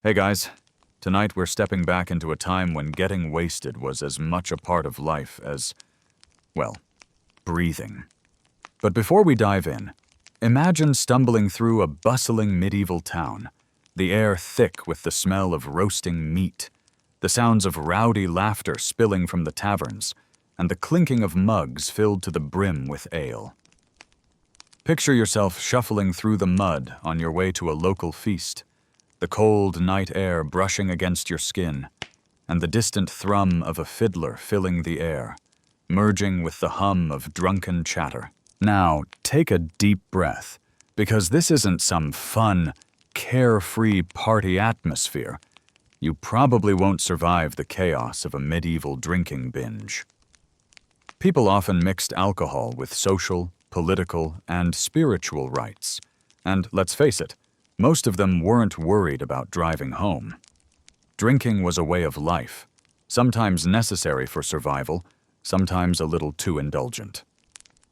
Hey guys, tonight we're stepping back into a time when getting wasted was as much a part of life as, well, breathing. But before we dive in, imagine stumbling through a bustling medieval town, the air thick with the smell of roasting meat, the sounds of rowdy laughter spilling from the taverns, and the clinking of mugs filled to the brim with ale. Picture yourself shuffling through the mud on your way to a local feast, the cold night air brushing against your skin, and the distant thrum of a fiddler filling the air, merging with the hum of drunken chatter. Now, take a deep breath, because this isn't some fun, carefree party atmosphere. You probably won't survive the chaos of a medieval drinking binge. People often mixed alcohol with social, political, and spiritual rites, and let's face it, most of them weren't worried about driving home. Drinking was a way of life, sometimes necessary for survival, sometimes a little too indulgent.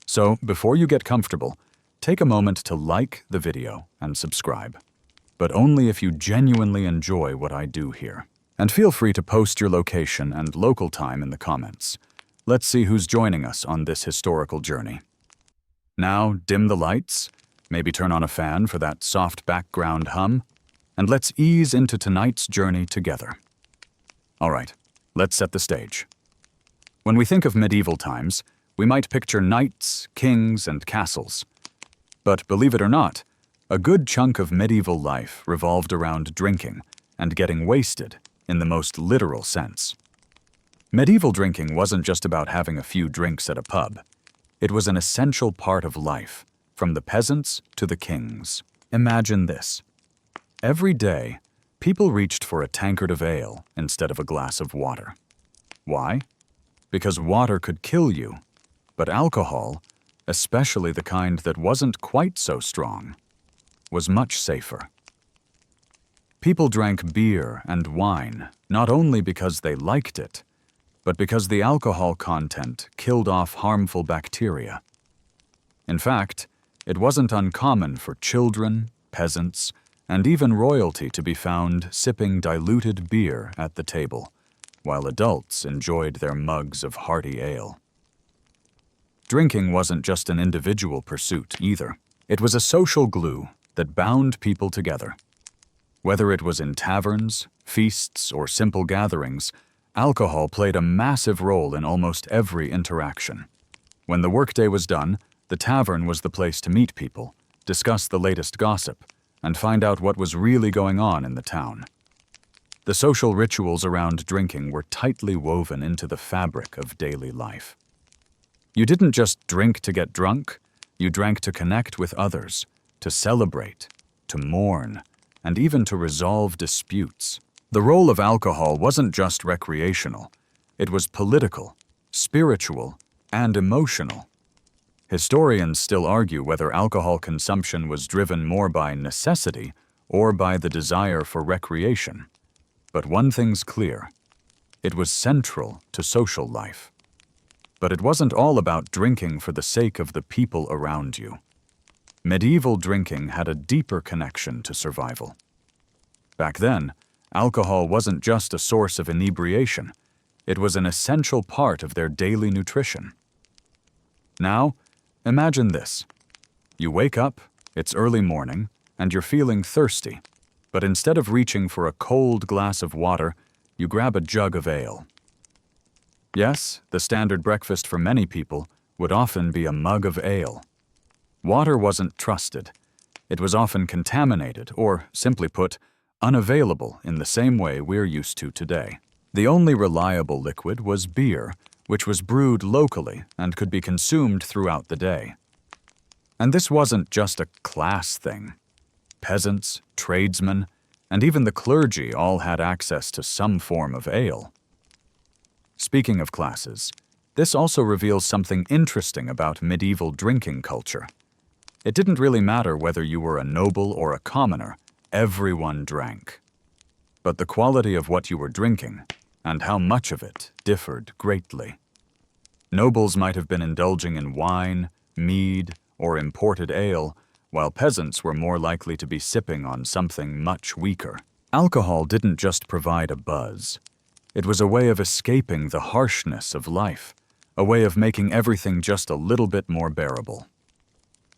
So, before you get comfortable, take a moment to like the video and subscribe, but only if you genuinely enjoy what I do here. And feel free to post your location and local time in the comments. Let's see who's joining us on this historical journey. Now, dim the lights, maybe turn on a fan for that soft background hum, and let's ease into tonight's journey together. All right, let's set the stage. When we think of medieval times, we might picture knights, kings, and castles. But believe it or not, a good chunk of medieval life revolved around drinking and getting wasted in the most literal sense. Medieval drinking wasn't just about having a few drinks at a pub. It was an essential part of life, from the peasants to the kings. Imagine this. Every day, people reached for a tankard of ale instead of a glass of water. Why? Because water could kill you, but alcohol, especially the kind that wasn't quite so strong, was much safer. People drank beer and wine not only because they liked it, but because the alcohol content killed off harmful bacteria. In fact, it wasn't uncommon for children, peasants, and even royalty to be found sipping diluted beer at the table, while adults enjoyed their mugs of hearty ale. Drinking wasn't just an individual pursuit either. It was a social glue that bound people together. Whether it was in taverns, feasts, or simple gatherings, alcohol played a massive role in almost every interaction. When the workday was done, the tavern was the place to meet people, discuss the latest gossip, and find out what was really going on in the town. The social rituals around drinking were tightly woven into the fabric of daily life. You didn't just drink to get drunk, you drank to connect with others, to celebrate, to mourn, and even to resolve disputes. The role of alcohol wasn't just recreational, it was political, spiritual, and emotional. Historians still argue whether alcohol consumption was driven more by necessity or by the desire for recreation. But one thing's clear: it was central to social life. But it wasn't all about drinking for the sake of the people around you. Medieval drinking had a deeper connection to survival. Back then, alcohol wasn't just a source of inebriation, it was an essential part of their daily nutrition. Now, imagine this. You wake up, it's early morning, and you're feeling thirsty, but instead of reaching for a cold glass of water, you grab a jug of ale. Yes, the standard breakfast for many people would often be a mug of ale. Water wasn't trusted. It was often contaminated, or, simply put, unavailable in the same way we're used to today. The only reliable liquid was beer, which was brewed locally and could be consumed throughout the day. And this wasn't just a class thing. Peasants, tradesmen, and even the clergy all had access to some form of ale. Speaking of classes, this also reveals something interesting about medieval drinking culture. It didn't really matter whether you were a noble or a commoner, everyone drank. But the quality of what you were drinking, and how much of it, differed greatly. Nobles might have been indulging in wine, mead, or imported ale, while peasants were more likely to be sipping on something much weaker. Alcohol didn't just provide a buzz. It was a way of escaping the harshness of life, a way of making everything just a little bit more bearable.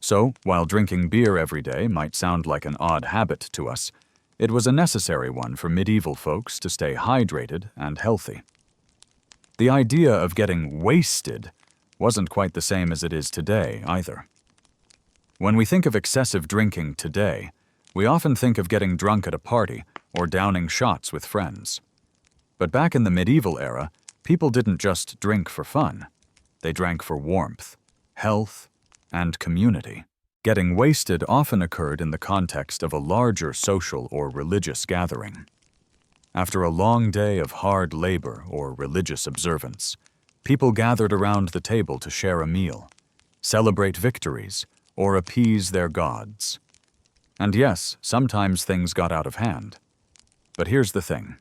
So, while drinking beer every day might sound like an odd habit to us, it was a necessary one for medieval folks to stay hydrated and healthy. The idea of getting wasted wasn't quite the same as it is today either. When we think of excessive drinking today, we often think of getting drunk at a party or downing shots with friends. But back in the medieval era, people didn't just drink for fun. They drank for warmth, health, and community. Getting wasted often occurred in the context of a larger social or religious gathering. After a long day of hard labor or religious observance, people gathered around the table to share a meal, celebrate victories, or appease their gods. And yes, sometimes things got out of hand. But here's the thing.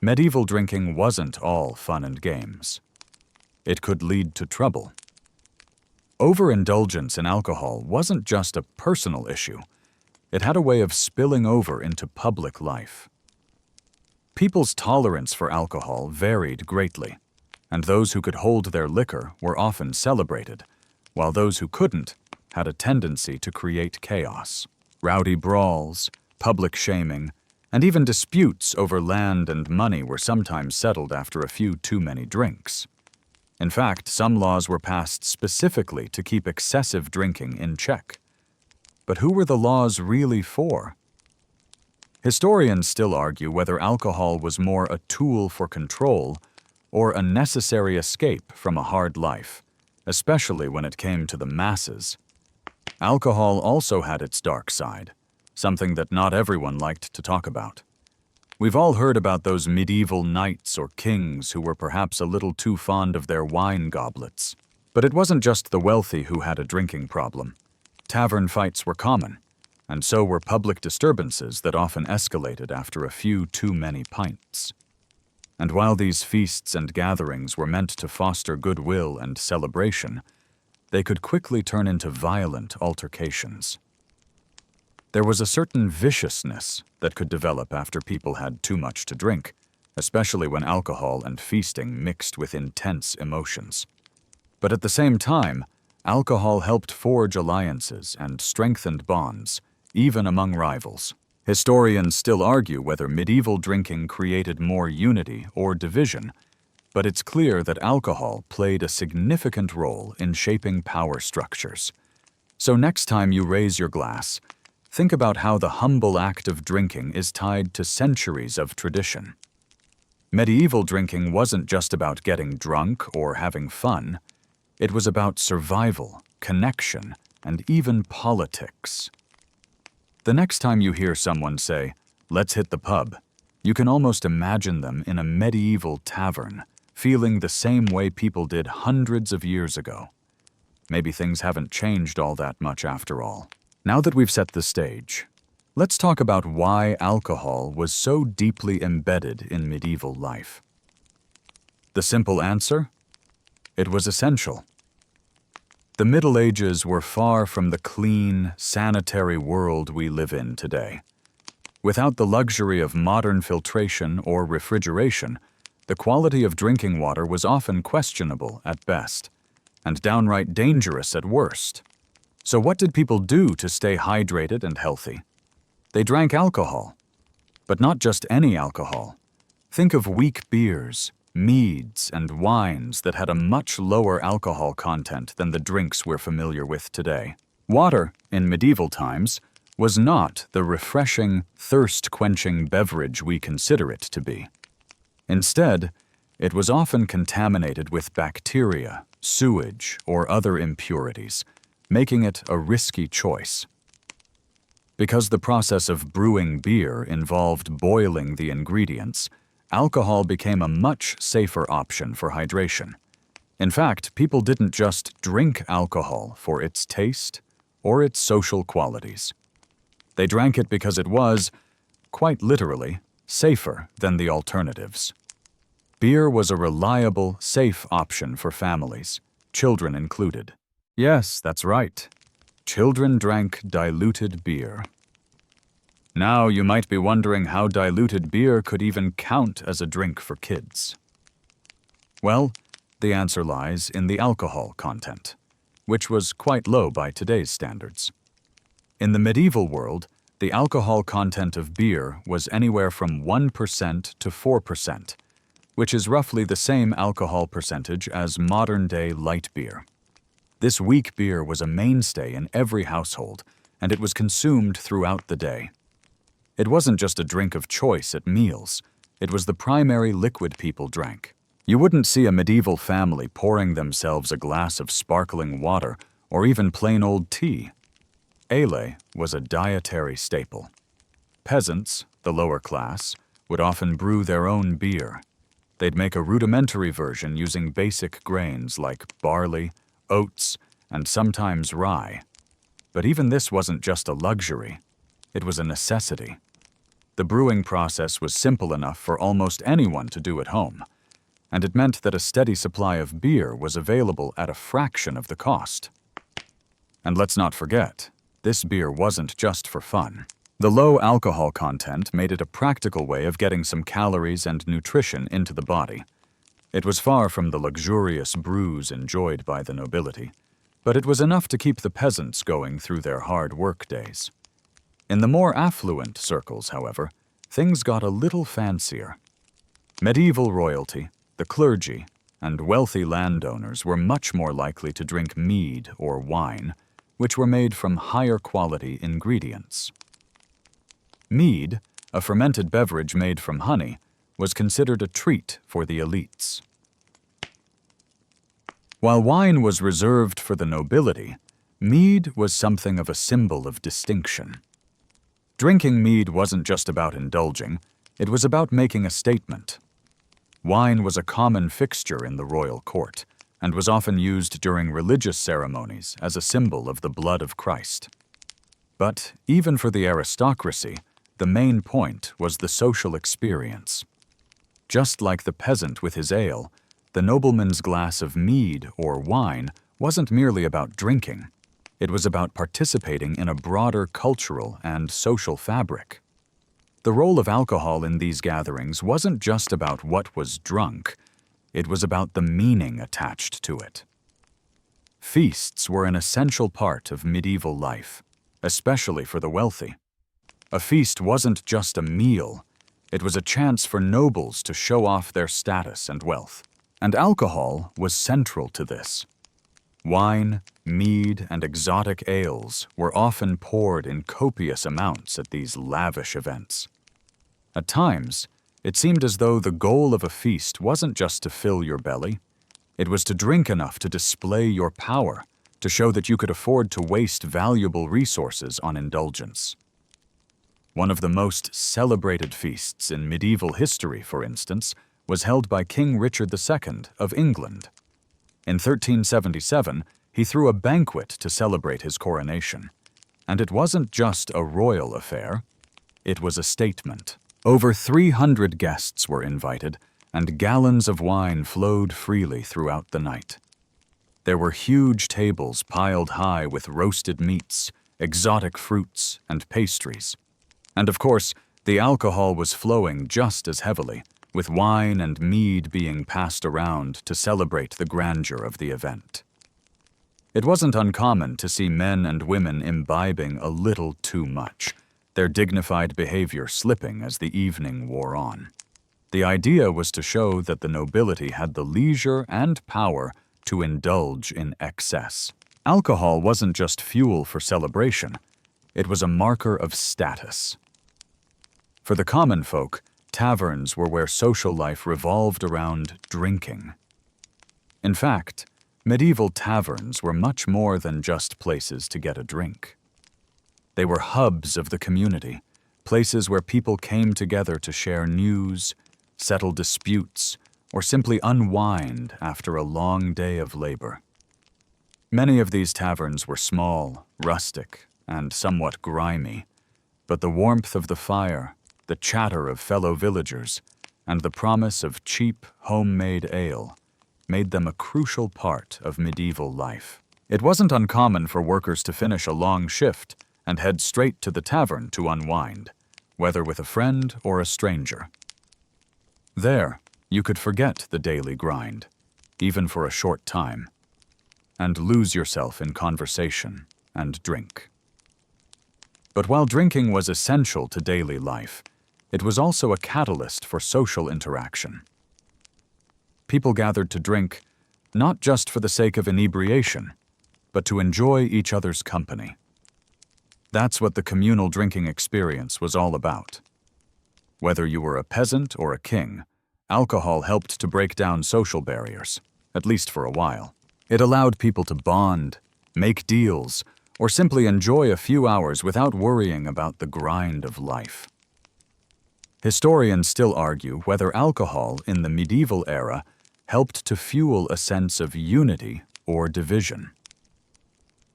Medieval drinking wasn't all fun and games. It could lead to trouble. Overindulgence in alcohol wasn't just a personal issue. It had a way of spilling over into public life. People's tolerance for alcohol varied greatly, and those who could hold their liquor were often celebrated, while those who couldn't had a tendency to create chaos. Rowdy brawls, public shaming, and even disputes over land and money were sometimes settled after a few too many drinks. In fact, some laws were passed specifically to keep excessive drinking in check. But who were the laws really for? Historians still argue whether alcohol was more a tool for control or a necessary escape from a hard life, especially when it came to the masses. Alcohol also had its dark side, something that not everyone liked to talk about. We've all heard about those medieval knights or kings who were perhaps a little too fond of their wine goblets. But it wasn't just the wealthy who had a drinking problem. Tavern fights were common, and so were public disturbances that often escalated after a few too many pints. And while these feasts and gatherings were meant to foster goodwill and celebration, they could quickly turn into violent altercations. There was a certain viciousness that could develop after people had too much to drink, especially when alcohol and feasting mixed with intense emotions. But at the same time, alcohol helped forge alliances and strengthened bonds, even among rivals. Historians still argue whether medieval drinking created more unity or division, but it's clear that alcohol played a significant role in shaping power structures. So next time you raise your glass, think about how the humble act of drinking is tied to centuries of tradition. Medieval drinking wasn't just about getting drunk or having fun. It was about survival, connection, and even politics. The next time you hear someone say, "Let's hit the pub," you can almost imagine them in a medieval tavern, feeling the same way people did hundreds of years ago. Maybe things haven't changed all that much after all. Now that we've set the stage, let's talk about why alcohol was so deeply embedded in medieval life. The simple answer? It was essential. The Middle Ages were far from the clean, sanitary world we live in today. Without the luxury of modern filtration or refrigeration, the quality of drinking water was often questionable at best, and downright dangerous at worst. So what did people do to stay hydrated and healthy? They drank alcohol, but not just any alcohol. Think of weak beers, meads, and wines that had a much lower alcohol content than the drinks we're familiar with today. Water, in medieval times, was not the refreshing, thirst-quenching beverage we consider it to be. Instead, it was often contaminated with bacteria, sewage, or other impurities, making it a risky choice. Because the process of brewing beer involved boiling the ingredients, alcohol became a much safer option for hydration. In fact, people didn't just drink alcohol for its taste or its social qualities. They drank it because it was, quite literally, safer than the alternatives. Beer was a reliable, safe option for families, children included. Yes, that's right. Children drank diluted beer. Now you might be wondering how diluted beer could even count as a drink for kids. Well, the answer lies in the alcohol content, which was quite low by today's standards. In the medieval world, the alcohol content of beer was anywhere from 1% to 4%, which is roughly the same alcohol percentage as modern-day light beer. This weak beer was a mainstay in every household, and it was consumed throughout the day. It wasn't just a drink of choice at meals, it was the primary liquid people drank. You wouldn't see a medieval family pouring themselves a glass of sparkling water or even plain old tea. Ale was a dietary staple. Peasants, the lower class, would often brew their own beer. They'd make a rudimentary version using basic grains like barley, oats, and sometimes rye. But even this wasn't just a luxury, it was a necessity. The brewing process was simple enough for almost anyone to do at home, and it meant that a steady supply of beer was available at a fraction of the cost. And let's not forget, this beer wasn't just for fun. The low alcohol content made it a practical way of getting some calories and nutrition into the body. It was far from the luxurious brews enjoyed by the nobility, but it was enough to keep the peasants going through their hard work days. In the more affluent circles, however, things got a little fancier. Medieval royalty, the clergy, and wealthy landowners were much more likely to drink mead or wine, which were made from higher quality ingredients. Mead, a fermented beverage made from honey, was considered a treat for the elites. While wine was reserved for the nobility, mead was something of a symbol of distinction. Drinking mead wasn't just about indulging, it was about making a statement. Wine was a common fixture in the royal court, and was often used during religious ceremonies as a symbol of the blood of Christ. But even for the aristocracy, the main point was the social experience. Just like the peasant with his ale, the nobleman's glass of mead or wine wasn't merely about drinking. It was about participating in a broader cultural and social fabric. The role of alcohol in these gatherings wasn't just about what was drunk, it was about the meaning attached to it. Feasts were an essential part of medieval life, especially for the wealthy. A feast wasn't just a meal, it was a chance for nobles to show off their status and wealth. And alcohol was central to this. Wine, mead, and exotic ales were often poured in copious amounts at these lavish events. At times, it seemed as though the goal of a feast wasn't just to fill your belly, it was to drink enough to display your power, to show that you could afford to waste valuable resources on indulgence. One of the most celebrated feasts in medieval history, for instance, was held by King Richard II of England. In 1377, he threw a banquet to celebrate his coronation. And it wasn't just a royal affair, it was a statement. Over 300 guests were invited, and gallons of wine flowed freely throughout the night. There were huge tables piled high with roasted meats, exotic fruits, and pastries. And of course, the alcohol was flowing just as heavily, with wine and mead being passed around to celebrate the grandeur of the event. It wasn't uncommon to see men and women imbibing a little too much, their dignified behavior slipping as the evening wore on. The idea was to show that the nobility had the leisure and power to indulge in excess. Alcohol wasn't just fuel for celebration, it was a marker of status. For the common folk, taverns were where social life revolved around drinking. In fact, medieval taverns were much more than just places to get a drink. They were hubs of the community, places where people came together to share news, settle disputes, or simply unwind after a long day of labor. Many of these taverns were small, rustic, and somewhat grimy, but the warmth of the fire, the chatter of fellow villagers, and the promise of cheap, homemade ale made them a crucial part of medieval life. It wasn't uncommon for workers to finish a long shift and head straight to the tavern to unwind, whether with a friend or a stranger. There, you could forget the daily grind, even for a short time, and lose yourself in conversation and drink. But while drinking was essential to daily life, it was also a catalyst for social interaction. People gathered to drink not just for the sake of inebriation, but to enjoy each other's company. That's what the communal drinking experience was all about. Whether you were a peasant or a king, alcohol helped to break down social barriers, at least for a while. It allowed people to bond, make deals, or simply enjoy a few hours without worrying about the grind of life. Historians still argue whether alcohol in the medieval era helped to fuel a sense of unity or division.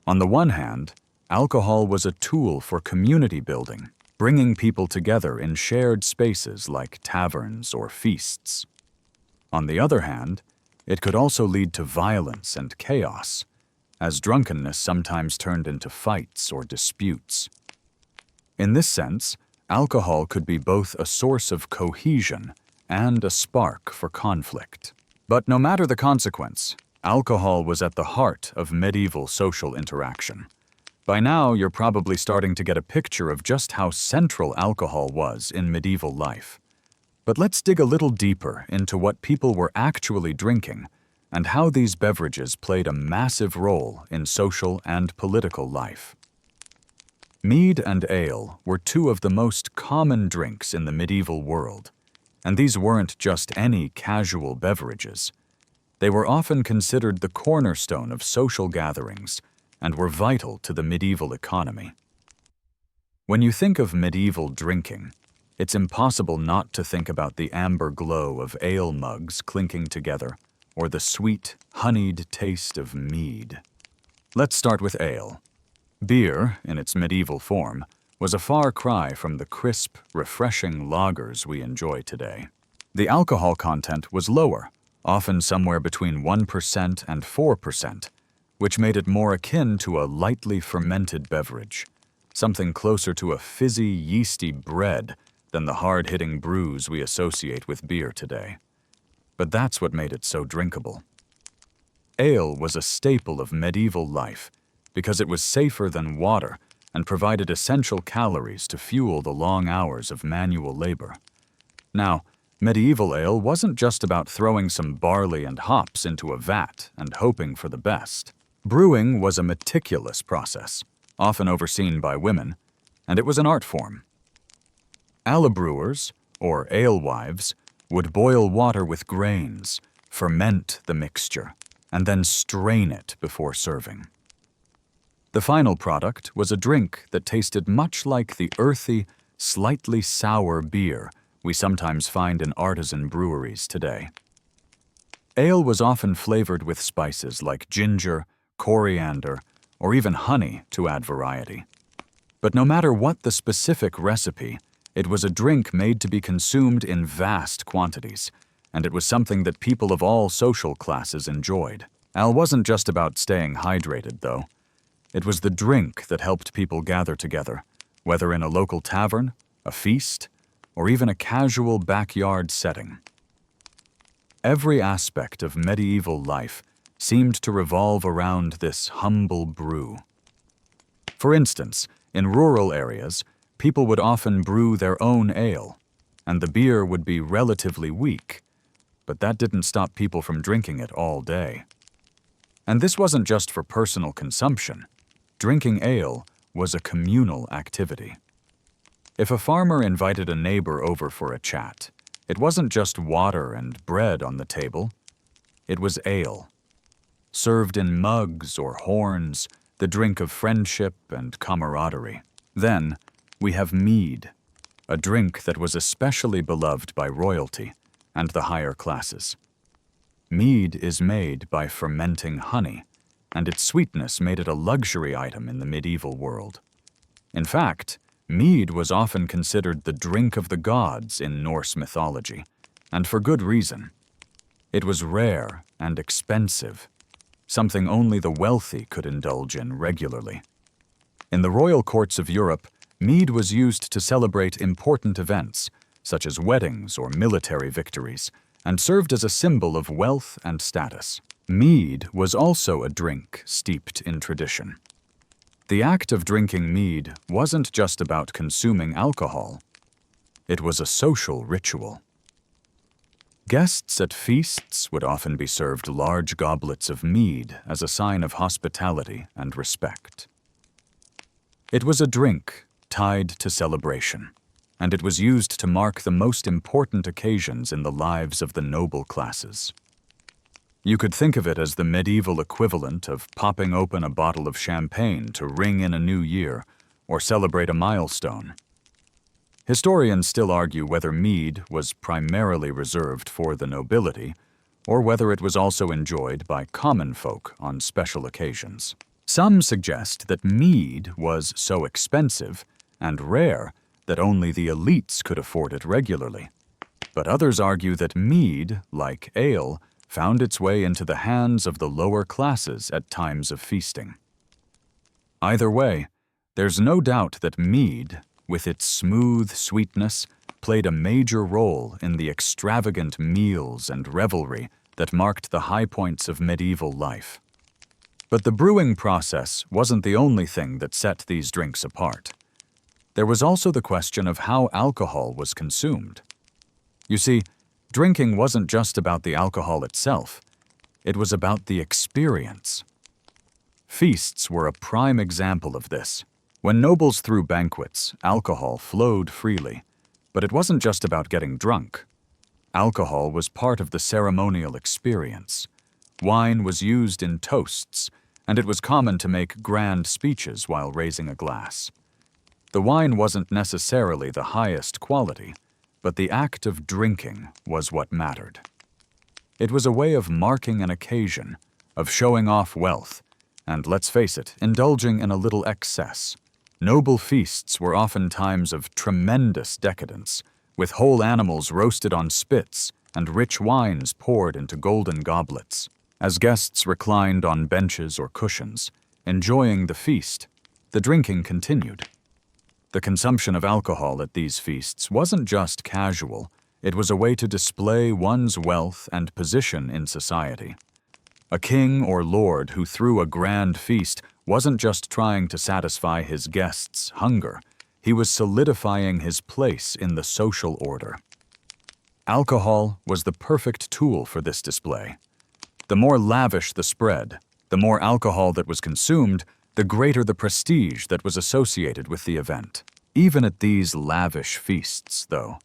On the one hand, alcohol was a tool for community building, bringing people together in shared spaces like taverns or feasts. On the other hand, it could also lead to violence and chaos, as drunkenness sometimes turned into fights or disputes. In this sense, alcohol could be both a source of cohesion and a spark for conflict. But no matter the consequence, alcohol was at the heart of medieval social interaction. By now, you're probably starting to get a picture of just how central alcohol was in medieval life. But let's dig a little deeper into what people were actually drinking and how these beverages played a massive role in social and political life. Mead and ale were two of the most common drinks in the medieval world, and these weren't just any casual beverages. They were often considered the cornerstone of social gatherings and were vital to the medieval economy. When you think of medieval drinking, it's impossible not to think about the amber glow of ale mugs clinking together or the sweet, honeyed taste of mead. Let's start with ale. Beer, in its medieval form, was a far cry from the crisp, refreshing lagers we enjoy today. The alcohol content was lower, often somewhere between 1% and 4%, which made it more akin to a lightly fermented beverage, something closer to a fizzy, yeasty bread than the hard-hitting brews we associate with beer today. But that's what made it so drinkable. Ale was a staple of medieval life because it was safer than water and provided essential calories to fuel the long hours of manual labor. Now, medieval ale wasn't just about throwing some barley and hops into a vat and hoping for the best. Brewing was a meticulous process, often overseen by women, and it was an art form. Alebrewers, or alewives, would boil water with grains, ferment the mixture, and then strain it before serving. The final product was a drink that tasted much like the earthy, slightly sour beer we sometimes find in artisan breweries today. Ale was often flavored with spices like ginger, coriander, or even honey to add variety. But no matter what the specific recipe, it was a drink made to be consumed in vast quantities, and it was something that people of all social classes enjoyed. Ale wasn't just about staying hydrated, though. It was the drink that helped people gather together, whether in a local tavern, a feast, or even a casual backyard setting. Every aspect of medieval life seemed to revolve around this humble brew. For instance, in rural areas, people would often brew their own ale, and the beer would be relatively weak, but that didn't stop people from drinking it all day. And this wasn't just for personal consumption. Drinking ale was a communal activity. If a farmer invited a neighbor over for a chat, it wasn't just water and bread on the table. It was ale. Served in mugs or horns, the drink of friendship and camaraderie. Then, we have mead, a drink that was especially beloved by royalty and the higher classes. Mead is made by fermenting honey, and its sweetness made it a luxury item in the medieval world. In fact, mead was often considered the drink of the gods in Norse mythology, and for good reason. It was rare and expensive, something only the wealthy could indulge in regularly. In the royal courts of Europe, Mead was used to celebrate important events, such as weddings or military victories, and served as a symbol of wealth and status. Mead was also a drink steeped in tradition. The act of drinking mead wasn't just about consuming alcohol. It was a social ritual. Guests at feasts would often be served large goblets of mead as a sign of hospitality and respect. It was a drink tied to celebration, and it was used to mark the most important occasions in the lives of the noble classes. You could think of it as the medieval equivalent of popping open a bottle of champagne to ring in a new year or celebrate a milestone. Historians still argue whether mead was primarily reserved for the nobility, or whether it was also enjoyed by common folk on special occasions. Some suggest that mead was so expensive and rare that only the elites could afford it regularly. But others argue that mead, like ale, found its way into the hands of the lower classes at times of feasting. Either way, there's no doubt that mead, with its smooth sweetness, played a major role in the extravagant meals and revelry that marked the high points of medieval life. But the brewing process wasn't the only thing that set these drinks apart. There was also the question of how alcohol was consumed. You see, drinking wasn't just about the alcohol itself, it was about the experience. Feasts were a prime example of this. When nobles threw banquets, alcohol flowed freely, but it wasn't just about getting drunk. Alcohol was part of the ceremonial experience. Wine was used in toasts, and it was common to make grand speeches while raising a glass. The wine wasn't necessarily the highest quality, but the act of drinking was what mattered. It was a way of marking an occasion, of showing off wealth, and let's face it, indulging in a little excess. Noble feasts were often times of tremendous decadence, with whole animals roasted on spits and rich wines poured into golden goblets. As guests reclined on benches or cushions, enjoying the feast, the drinking continued. The consumption of alcohol at these feasts wasn't just casual, it was a way to display one's wealth and position in society. A king or lord who threw a grand feast wasn't just trying to satisfy his guests' hunger, he was solidifying his place in the social order. Alcohol was the perfect tool for this display. The more lavish the spread, the more alcohol that was consumed, the greater the prestige that was associated with the event. Even at these lavish feasts, though,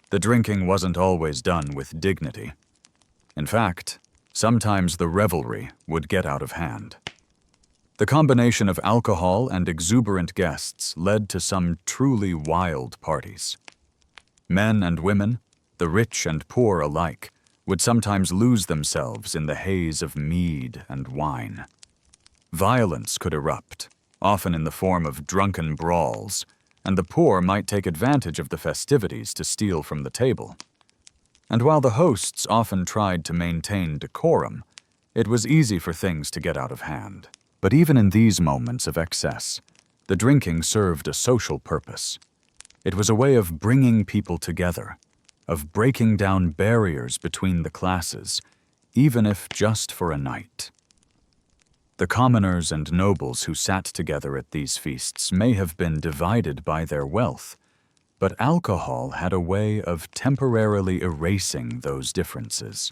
the drinking wasn't always done with dignity. In fact, sometimes the revelry would get out of hand. The combination of alcohol and exuberant guests led to some truly wild parties. Men and women, the rich and poor alike, would sometimes lose themselves in the haze of mead and wine. Violence could erupt, often in the form of drunken brawls, and the poor might take advantage of the festivities to steal from the table. And while the hosts often tried to maintain decorum, it was easy for things to get out of hand. But even in these moments of excess, the drinking served a social purpose. It was a way of bringing people together, of breaking down barriers between the classes, even if just for a night. The commoners and nobles who sat together at these feasts may have been divided by their wealth, but alcohol had a way of temporarily erasing those differences.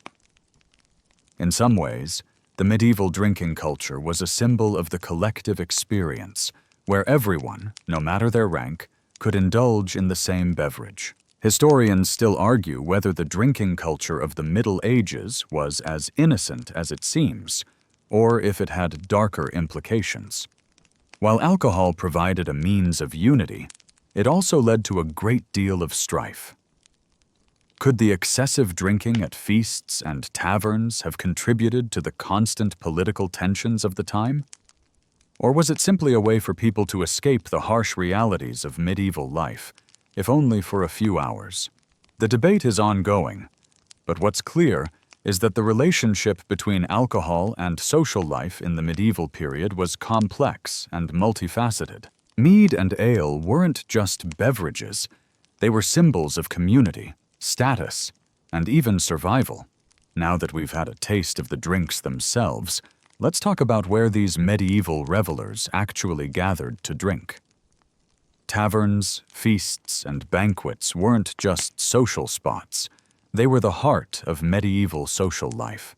In some ways, the medieval drinking culture was a symbol of the collective experience, where everyone, no matter their rank, could indulge in the same beverage. Historians still argue whether the drinking culture of the Middle Ages was as innocent as it seems, or if it had darker implications. While alcohol provided a means of unity, it also led to a great deal of strife. Could the excessive drinking at feasts and taverns have contributed to the constant political tensions of the time? Or was it simply a way for people to escape the harsh realities of medieval life, if only for a few hours? The debate is ongoing, but what's clear is that the relationship between alcohol and social life in the medieval period was complex and multifaceted. Mead and ale weren't just beverages, they were symbols of community, status, and even survival. Now that we've had a taste of the drinks themselves, let's talk about where these medieval revelers actually gathered to drink. Taverns, feasts, and banquets weren't just social spots. They were the heart of medieval social life.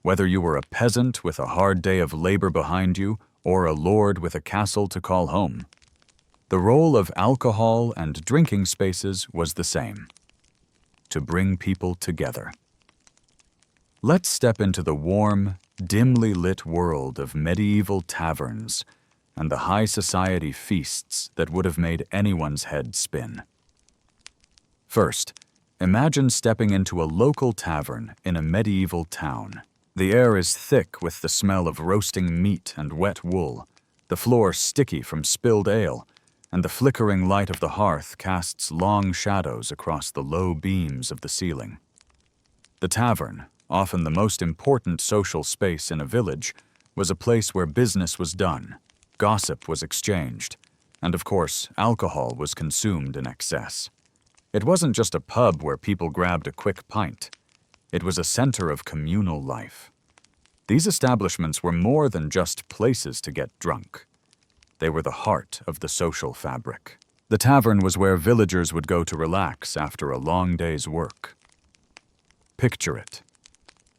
Whether you were a peasant with a hard day of labor behind you or a lord with a castle to call home, the role of alcohol and drinking spaces was the same: to bring people together. Let's step into the warm, dimly lit world of medieval taverns and the high society feasts that would have made anyone's head spin. First, imagine stepping into a local tavern in a medieval town. The air is thick with the smell of roasting meat and wet wool, the floor sticky from spilled ale, and the flickering light of the hearth casts long shadows across the low beams of the ceiling. The tavern, often the most important social space in a village, was a place where business was done, gossip was exchanged, and of course, alcohol was consumed in excess. It wasn't just a pub where people grabbed a quick pint. It was a center of communal life. These establishments were more than just places to get drunk. They were the heart of the social fabric. The tavern was where villagers would go to relax after a long day's work. Picture it: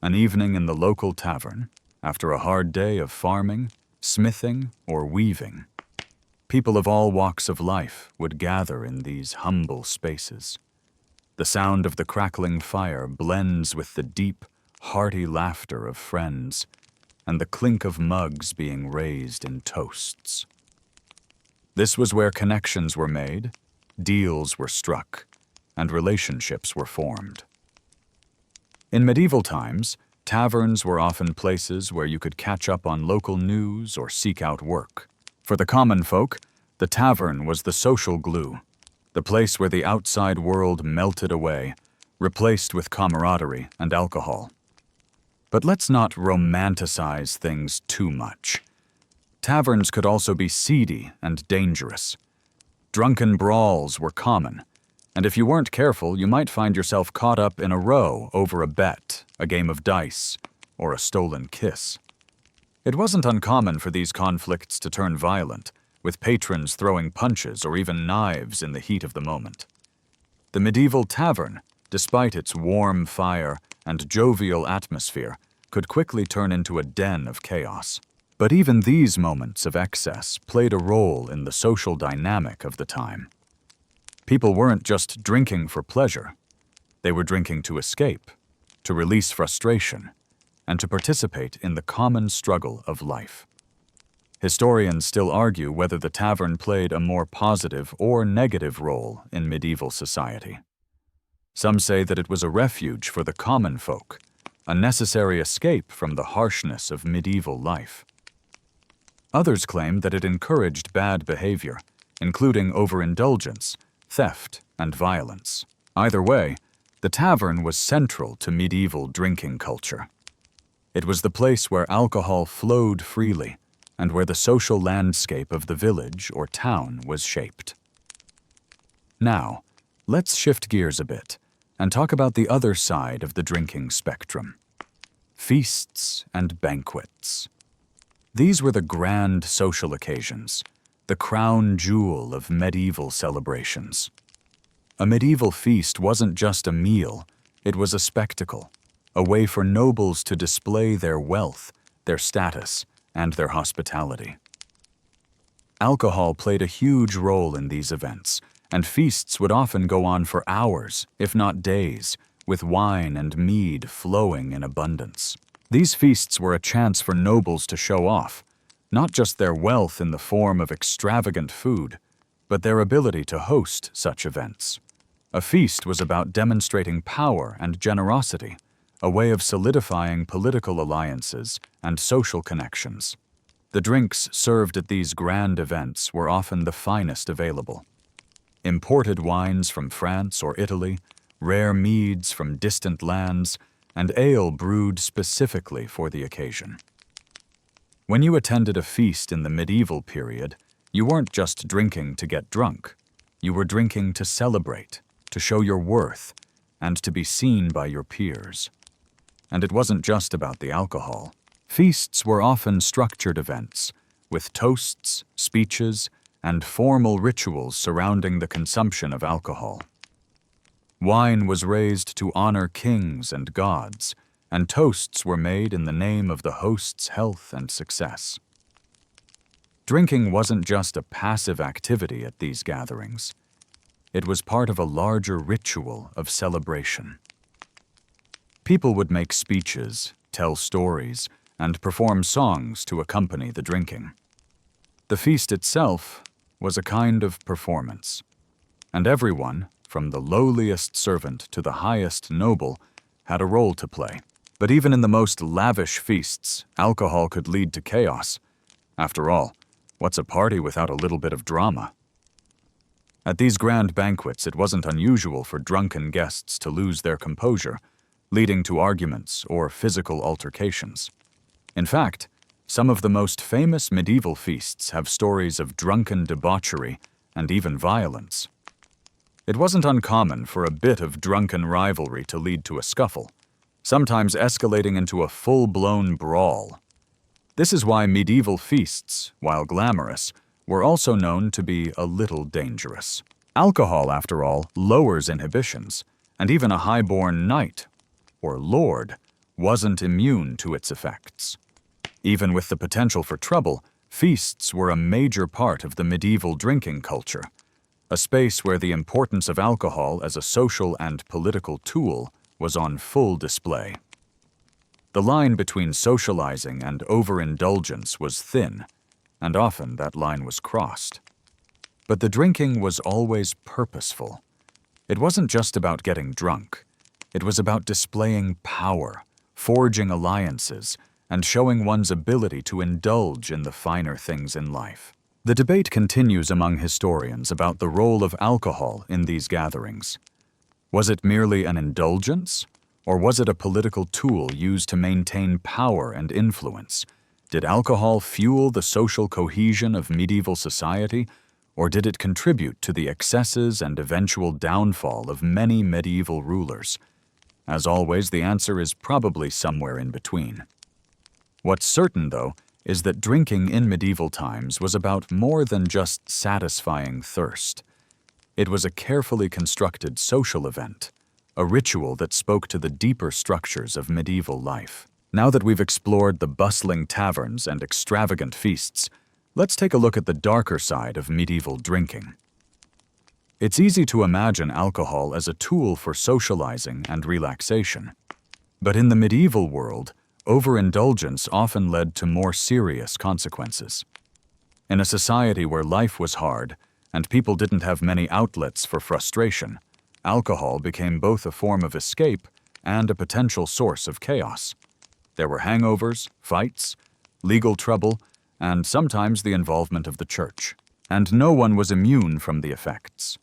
an evening in the local tavern, after a hard day of farming, smithing, or weaving. People of all walks of life would gather in these humble spaces. The sound of the crackling fire blends with the deep, hearty laughter of friends and the clink of mugs being raised in toasts. This was where connections were made, deals were struck, and relationships were formed. In medieval times, taverns were often places where you could catch up on local news or seek out work. For the common folk, the tavern was the social glue, the place where the outside world melted away, replaced with camaraderie and alcohol. But let's not romanticize things too much. Taverns could also be seedy and dangerous. Drunken brawls were common, and if you weren't careful, you might find yourself caught up in a row over a bet, a game of dice, or a stolen kiss. It wasn't uncommon for these conflicts to turn violent, with patrons throwing punches or even knives in the heat of the moment. The medieval tavern, despite its warm fire and jovial atmosphere, could quickly turn into a den of chaos. But even these moments of excess played a role in the social dynamic of the time. People weren't just drinking for pleasure. They were drinking to escape, to release frustration, and to participate in the common struggle of life. Historians still argue whether the tavern played a more positive or negative role in medieval society. Some say that it was a refuge for the common folk, a necessary escape from the harshness of medieval life. Others claim that it encouraged bad behavior, including overindulgence, theft, and violence. Either way, the tavern was central to medieval drinking culture. It was the place where alcohol flowed freely and where the social landscape of the village or town was shaped. Now, let's shift gears a bit and talk about the other side of the drinking spectrum: feasts and banquets. These were the grand social occasions, the crown jewel of medieval celebrations. A medieval feast wasn't just a meal, it was a spectacle, a way for nobles to display their wealth, their status, and their hospitality. Alcohol played a huge role in these events, and feasts would often go on for hours, if not days, with wine and mead flowing in abundance. These feasts were a chance for nobles to show off, not just their wealth in the form of extravagant food, but their ability to host such events. A feast was about demonstrating power and generosity, a way of solidifying political alliances and social connections. The drinks served at these grand events were often the finest available. Imported wines from France or Italy, rare meads from distant lands, and ale brewed specifically for the occasion. When you attended a feast in the medieval period, You weren't just drinking to get drunk. You were drinking to celebrate, to show your worth, and to be seen by your peers. And it wasn't just about the alcohol. Feasts were often structured events, with toasts, speeches, and formal rituals surrounding the consumption of alcohol. Wine was raised to honor kings and gods, and toasts were made in the name of the host's health and success. Drinking wasn't just a passive activity at these gatherings. It was part of a larger ritual of celebration. People would make speeches, tell stories, and perform songs to accompany the drinking. The feast itself was a kind of performance, and everyone, from the lowliest servant to the highest noble, had a role to play. But even in the most lavish feasts, alcohol could lead to chaos. After all, what's a party without a little bit of drama? At these grand banquets, it wasn't unusual for drunken guests to lose their composure, leading to arguments or physical altercations. In fact, some of the most famous medieval feasts have stories of drunken debauchery and even violence. It wasn't uncommon for a bit of drunken rivalry to lead to a scuffle, sometimes escalating into a full-blown brawl. This is why medieval feasts, while glamorous, were also known to be a little dangerous. Alcohol, after all, lowers inhibitions, and even a high-born knight, or lord, wasn't immune to its effects. Even with the potential for trouble, feasts were a major part of the medieval drinking culture, a space where the importance of alcohol as a social and political tool was on full display. The line between socializing and overindulgence was thin, and often that line was crossed. But the drinking was always purposeful. It wasn't just about getting drunk. It was about displaying power, forging alliances, and showing one's ability to indulge in the finer things in life. The debate continues among historians about the role of alcohol in these gatherings. Was it merely an indulgence, or was it a political tool used to maintain power and influence? Did alcohol fuel the social cohesion of medieval society, or did it contribute to the excesses and eventual downfall of many medieval rulers? As always, the answer is probably somewhere in between. What's certain, though, is that drinking in medieval times was about more than just satisfying thirst. It was a carefully constructed social event, a ritual that spoke to the deeper structures of medieval life. Now that we've explored the bustling taverns and extravagant feasts, let's take a look at the darker side of medieval drinking. It's easy to imagine alcohol as a tool for socializing and relaxation. But in the medieval world, overindulgence often led to more serious consequences. In a society where life was hard and people didn't have many outlets for frustration, alcohol became both a form of escape and a potential source of chaos. There were hangovers, fights, legal trouble, and sometimes the involvement of the church. And no one was immune from the effects.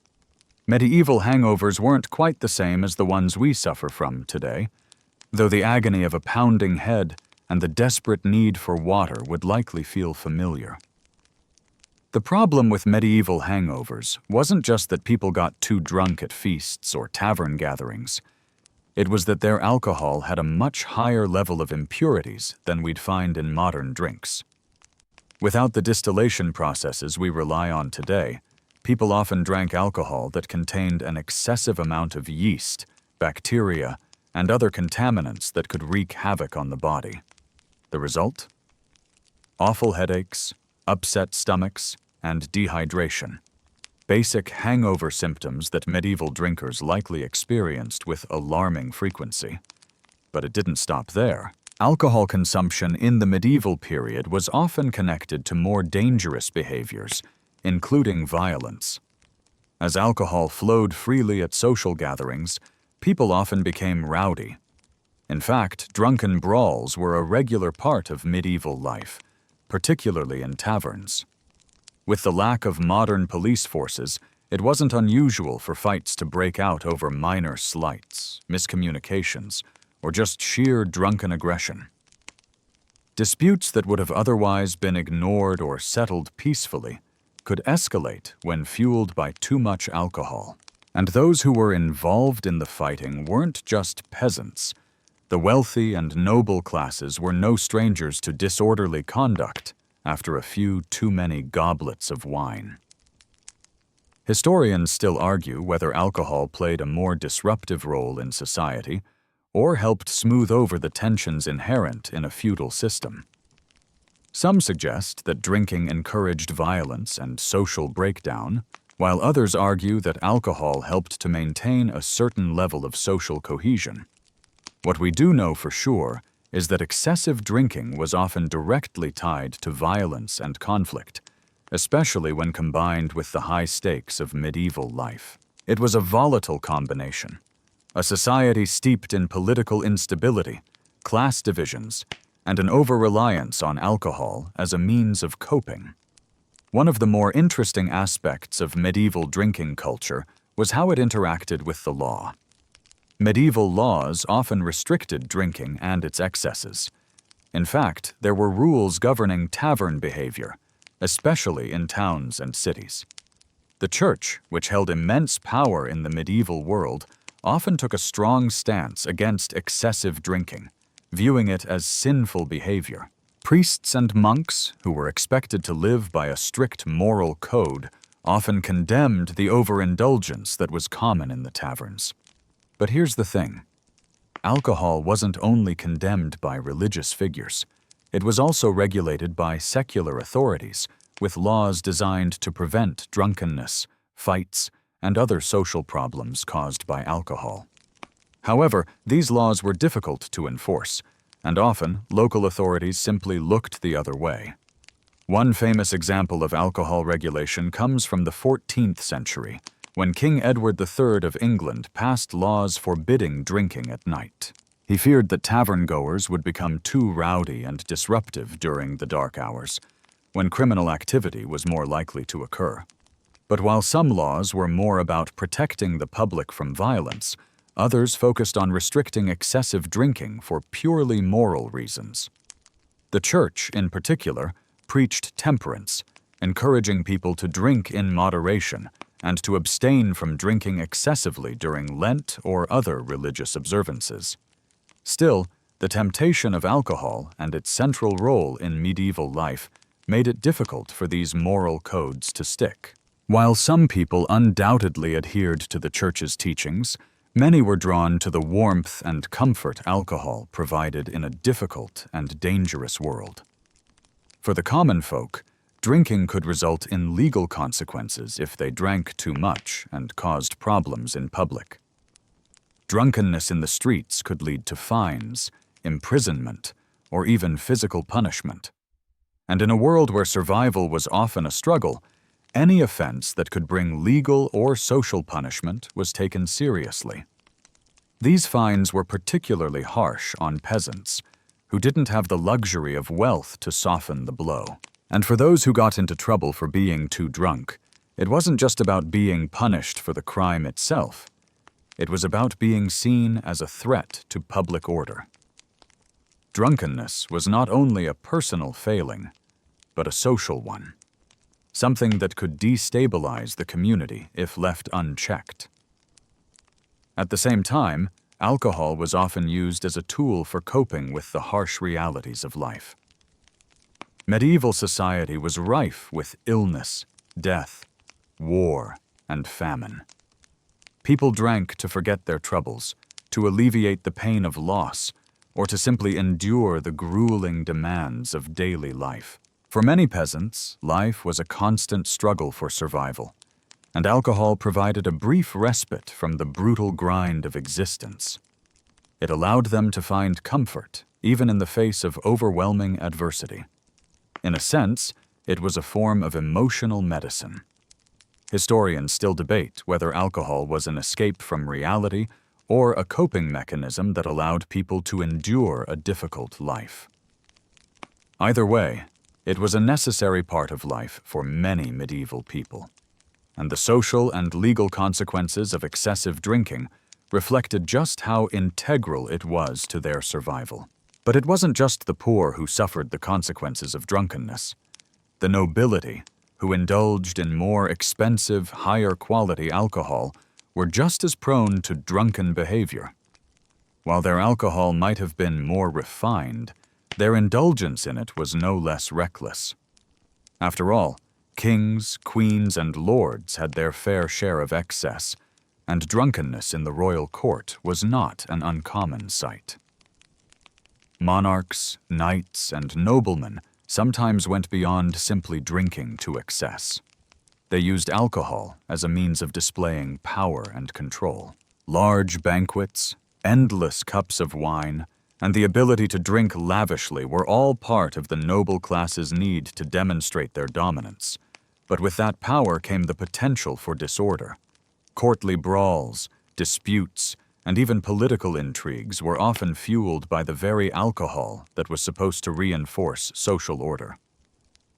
Medieval hangovers weren't quite the same as the ones we suffer from today, though the agony of a pounding head and the desperate need for water would likely feel familiar. The problem with medieval hangovers wasn't just that people got too drunk at feasts or tavern gatherings. It was that their alcohol had a much higher level of impurities than we'd find in modern drinks. Without the distillation processes we rely on today, people often drank alcohol that contained an excessive amount of yeast, bacteria, and other contaminants that could wreak havoc on the body. The result? Awful headaches, upset stomachs, and dehydration. Basic hangover symptoms that medieval drinkers likely experienced with alarming frequency. But it didn't stop there. Alcohol consumption in the medieval period was often connected to more dangerous behaviors, including violence. As alcohol flowed freely at social gatherings, people often became rowdy. In fact, drunken brawls were a regular part of medieval life, particularly in taverns. With the lack of modern police forces, it wasn't unusual for fights to break out over minor slights, miscommunications, or just sheer drunken aggression. Disputes that would have otherwise been ignored or settled peacefully could escalate when fueled by too much alcohol. And those who were involved in the fighting weren't just peasants. The wealthy and noble classes were no strangers to disorderly conduct after a few too many goblets of wine. Historians still argue whether alcohol played a more disruptive role in society or helped smooth over the tensions inherent in a feudal system. Some suggest that drinking encouraged violence and social breakdown, while others argue that alcohol helped to maintain a certain level of social cohesion. What we do know for sure is that excessive drinking was often directly tied to violence and conflict, especially when combined with the high stakes of medieval life. It was a volatile combination, a society steeped in political instability, class divisions, and an over-reliance on alcohol as a means of coping. One of the more interesting aspects of medieval drinking culture was how it interacted with the law. Medieval laws often restricted drinking and its excesses. In fact, there were rules governing tavern behavior, especially in towns and cities. The church, which held immense power in the medieval world, often took a strong stance against excessive drinking, viewing it as sinful behavior. Priests and monks, who were expected to live by a strict moral code, often condemned the overindulgence that was common in the taverns. But here's the thing. Alcohol wasn't only condemned by religious figures. It was also regulated by secular authorities, with laws designed to prevent drunkenness, fights, and other social problems caused by alcohol. However, these laws were difficult to enforce, and often local authorities simply looked the other way. One famous example of alcohol regulation comes from the 14th century, when King Edward III of England passed laws forbidding drinking at night. He feared that tavern-goers would become too rowdy and disruptive during the dark hours, when criminal activity was more likely to occur. But while some laws were more about protecting the public from violence, others focused on restricting excessive drinking for purely moral reasons. The church, in particular, preached temperance, encouraging people to drink in moderation and to abstain from drinking excessively during Lent or other religious observances. Still, the temptation of alcohol and its central role in medieval life made it difficult for these moral codes to stick. While some people undoubtedly adhered to the church's teachings, many were drawn to the warmth and comfort alcohol provided in a difficult and dangerous world. For the common folk, drinking could result in legal consequences if they drank too much and caused problems in public. Drunkenness in the streets could lead to fines, imprisonment, or even physical punishment. And in a world where survival was often a struggle, any offense that could bring legal or social punishment was taken seriously. These fines were particularly harsh on peasants, who didn't have the luxury of wealth to soften the blow. And for those who got into trouble for being too drunk, it wasn't just about being punished for the crime itself. It was about being seen as a threat to public order. Drunkenness was not only a personal failing, but a social one, something that could destabilize the community if left unchecked. At the same time, alcohol was often used as a tool for coping with the harsh realities of life. Medieval society was rife with illness, death, war, and famine. People drank to forget their troubles, to alleviate the pain of loss, or to simply endure the grueling demands of daily life. For many peasants, life was a constant struggle for survival, and alcohol provided a brief respite from the brutal grind of existence. It allowed them to find comfort, even in the face of overwhelming adversity. In a sense, it was a form of emotional medicine. Historians still debate whether alcohol was an escape from reality or a coping mechanism that allowed people to endure a difficult life. Either way, it was a necessary part of life for many medieval people, and the social and legal consequences of excessive drinking reflected just how integral it was to their survival. But it wasn't just the poor who suffered the consequences of drunkenness. The nobility, who indulged in more expensive, higher-quality alcohol were just as prone to drunken behavior. While their alcohol might have been more refined, their indulgence in it was no less reckless. After all, kings, queens, and lords had their fair share of excess, and drunkenness in the royal court was not an uncommon sight. Monarchs, knights, and noblemen sometimes went beyond simply drinking to excess. They used alcohol as a means of displaying power and control. Large banquets, endless cups of wine, and the ability to drink lavishly were all part of the noble class's need to demonstrate their dominance. But with that power came the potential for disorder. Courtly brawls, disputes, and even political intrigues were often fueled by the very alcohol that was supposed to reinforce social order.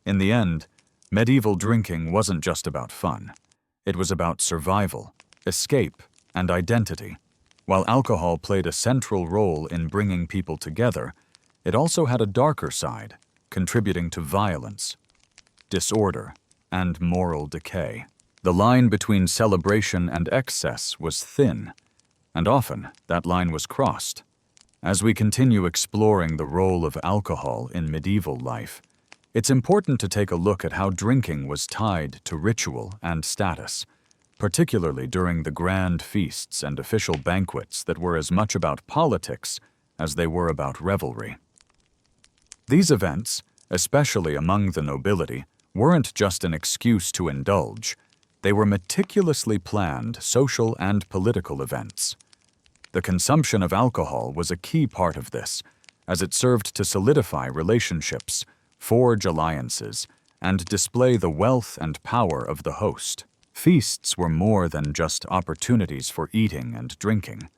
In the end, medieval drinking wasn't just about fun. It was about survival, escape, and identity. While alcohol played a central role in bringing people together, it also had a darker side, contributing to violence, disorder, and moral decay. The line between celebration and excess was thin, and often that line was crossed. As we continue exploring the role of alcohol in medieval life, it's important to take a look at how drinking was tied to ritual and status, particularly during the grand feasts and official banquets that were as much about politics as they were about revelry. These events, especially among the nobility, weren't just an excuse to indulge. They were meticulously planned social and political events. The consumption of alcohol was a key part of this, as it served to solidify relationships, forge alliances, and display the wealth and power of the host. Feasts were more than just opportunities for eating and drinking.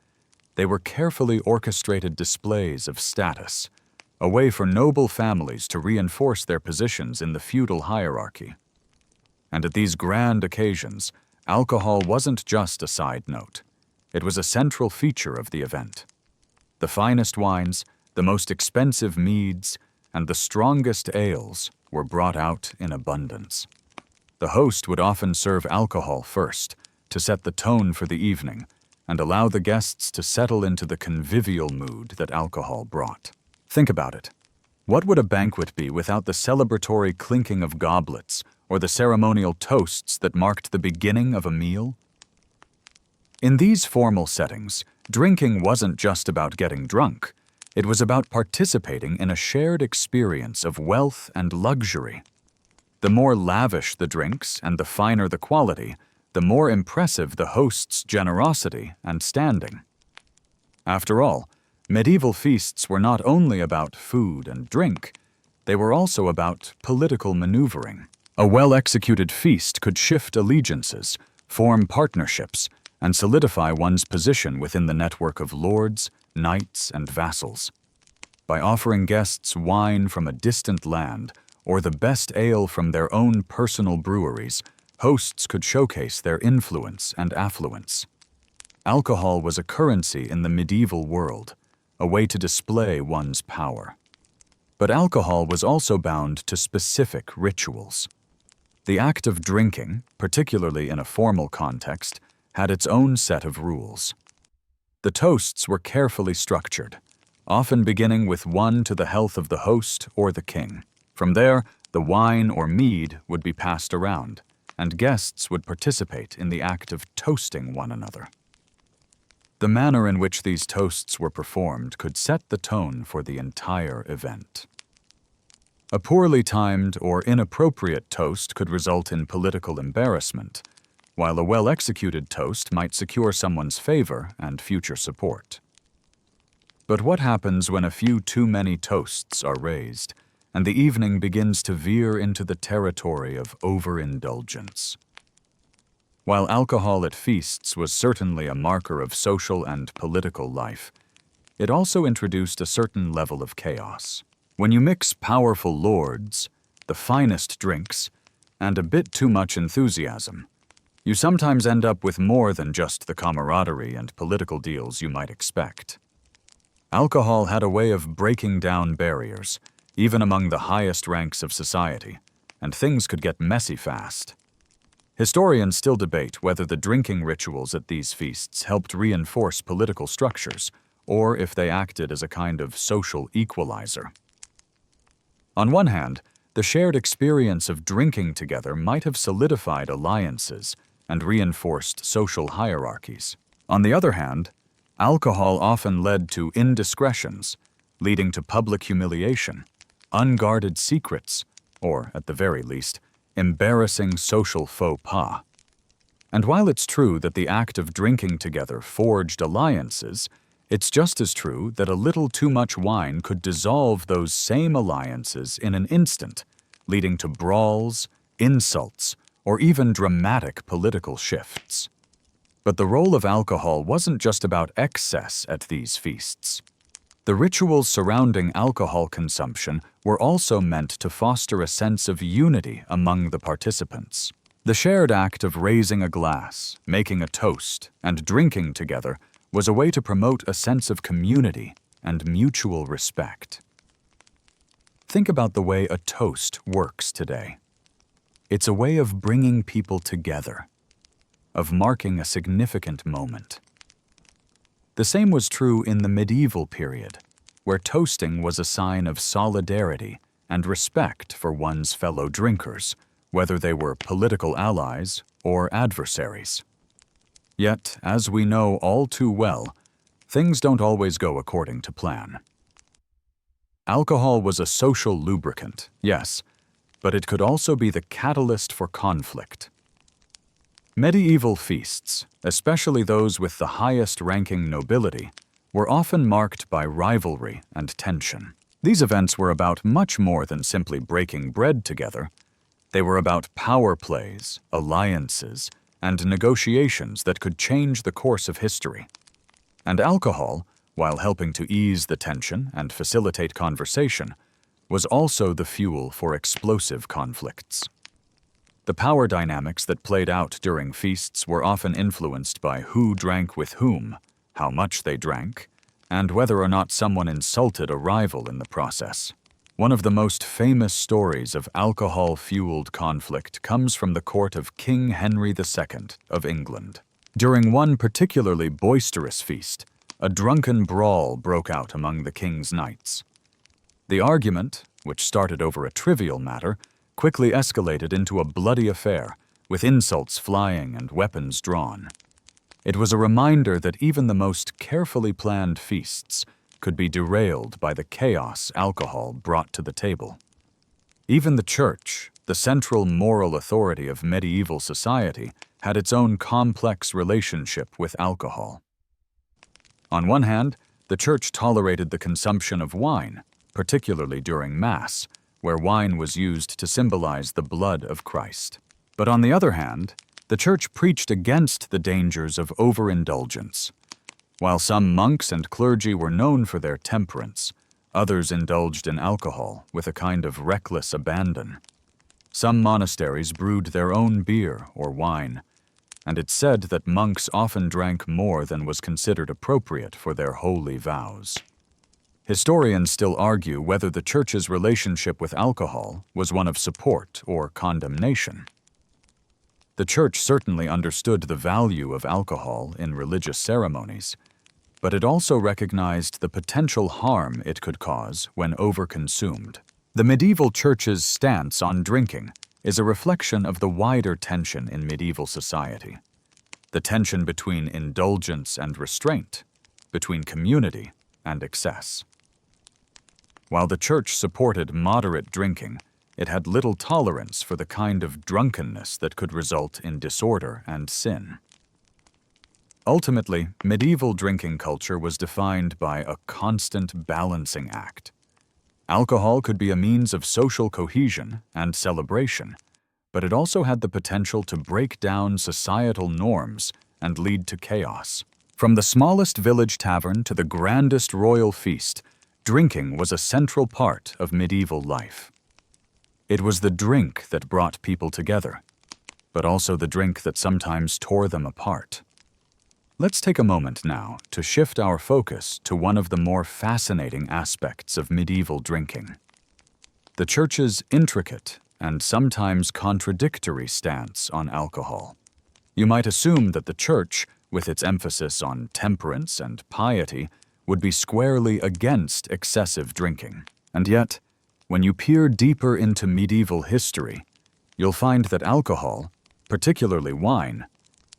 They were carefully orchestrated displays of status, a way for noble families to reinforce their positions in the feudal hierarchy. And at these grand occasions, alcohol wasn't just a side note. It was a central feature of the event. The finest wines, the most expensive meads, and the strongest ales were brought out in abundance. The host would often serve alcohol first, to set the tone for the evening, and allow the guests to settle into the convivial mood that alcohol brought. Think about it. What would a banquet be without the celebratory clinking of goblets or the ceremonial toasts that marked the beginning of a meal? In these formal settings, drinking wasn't just about getting drunk. It was about participating in a shared experience of wealth and luxury. The more lavish the drinks and the finer the quality, the more impressive the host's generosity and standing. After all, medieval feasts were not only about food and drink, they were also about political maneuvering. A well-executed feast could shift allegiances, form partnerships, and solidify one's position within the network of lords, knights, and vassals. By offering guests wine from a distant land or the best ale from their own personal breweries, hosts could showcase their influence and affluence. Alcohol was a currency in the medieval world, a way to display one's power. But alcohol was also bound to specific rituals. The act of drinking, particularly in a formal context, had its own set of rules. The toasts were carefully structured, often beginning with one to the health of the host or the king. From there, the wine or mead would be passed around, and guests would participate in the act of toasting one another. The manner in which these toasts were performed could set the tone for the entire event. A poorly timed or inappropriate toast could result in political embarrassment, while a well-executed toast might secure someone's favor and future support. But what happens when a few too many toasts are raised, and the evening begins to veer into the territory of overindulgence? While alcohol at feasts was certainly a marker of social and political life, it also introduced a certain level of chaos. When you mix powerful lords, the finest drinks, and a bit too much enthusiasm, you sometimes end up with more than just the camaraderie and political deals you might expect. Alcohol had a way of breaking down barriers, even among the highest ranks of society, and things could get messy fast. Historians still debate whether the drinking rituals at these feasts helped reinforce political structures, or if they acted as a kind of social equalizer. On one hand, the shared experience of drinking together might have solidified alliances and reinforced social hierarchies. On the other hand, alcohol often led to indiscretions, leading to public humiliation, unguarded secrets, or, at the very least, embarrassing social faux pas. And while it's true that the act of drinking together forged alliances, it's just as true that a little too much wine could dissolve those same alliances in an instant, leading to brawls, insults, or even dramatic political shifts. But the role of alcohol wasn't just about excess at these feasts. The rituals surrounding alcohol consumption were also meant to foster a sense of unity among the participants. The shared act of raising a glass, making a toast, and drinking together was a way to promote a sense of community and mutual respect. Think about the way a toast works today. It's a way of bringing people together, of marking a significant moment. The same was true in the medieval period, where toasting was a sign of solidarity and respect for one's fellow drinkers, whether they were political allies or adversaries. Yet, as we know all too well, things don't always go according to plan. Alcohol was a social lubricant, yes, but it could also be the catalyst for conflict. Medieval feasts, especially those with the highest-ranking nobility, were often marked by rivalry and tension. These events were about much more than simply breaking bread together. They were about power plays, alliances, and negotiations that could change the course of history. And alcohol, while helping to ease the tension and facilitate conversation, was also the fuel for explosive conflicts. The power dynamics that played out during feasts were often influenced by who drank with whom, how much they drank, and whether or not someone insulted a rival in the process. One of the most famous stories of alcohol-fueled conflict comes from the court of King Henry II of England. During one particularly boisterous feast, a drunken brawl broke out among the king's knights. The argument, which started over a trivial matter, quickly escalated into a bloody affair, with insults flying and weapons drawn. It was a reminder that even the most carefully planned feasts could be derailed by the chaos alcohol brought to the table. Even the church, the central moral authority of medieval society, had its own complex relationship with alcohol. On one hand, the church tolerated the consumption of wine, particularly during Mass, where wine was used to symbolize the blood of Christ. But on the other hand, the church preached against the dangers of overindulgence. While some monks and clergy were known for their temperance, others indulged in alcohol with a kind of reckless abandon. Some monasteries brewed their own beer or wine, and it's said that monks often drank more than was considered appropriate for their holy vows. Historians still argue whether the church's relationship with alcohol was one of support or condemnation. The church certainly understood the value of alcohol in religious ceremonies, but it also recognized the potential harm it could cause when overconsumed. The medieval church's stance on drinking is a reflection of the wider tension in medieval society. The tension between indulgence and restraint, between community and excess. While the church supported moderate drinking, it had little tolerance for the kind of drunkenness that could result in disorder and sin. Ultimately, medieval drinking culture was defined by a constant balancing act. Alcohol could be a means of social cohesion and celebration, but it also had the potential to break down societal norms and lead to chaos. From the smallest village tavern to the grandest royal feast, drinking was a central part of medieval life. It was the drink that brought people together, but also the drink that sometimes tore them apart. Let's take a moment now to shift our focus to one of the more fascinating aspects of medieval drinking: the church's intricate and sometimes contradictory stance on alcohol. You might assume that the Church, with its emphasis on temperance and piety, would be squarely against excessive drinking. And yet, when you peer deeper into medieval history, you'll find that alcohol, particularly wine,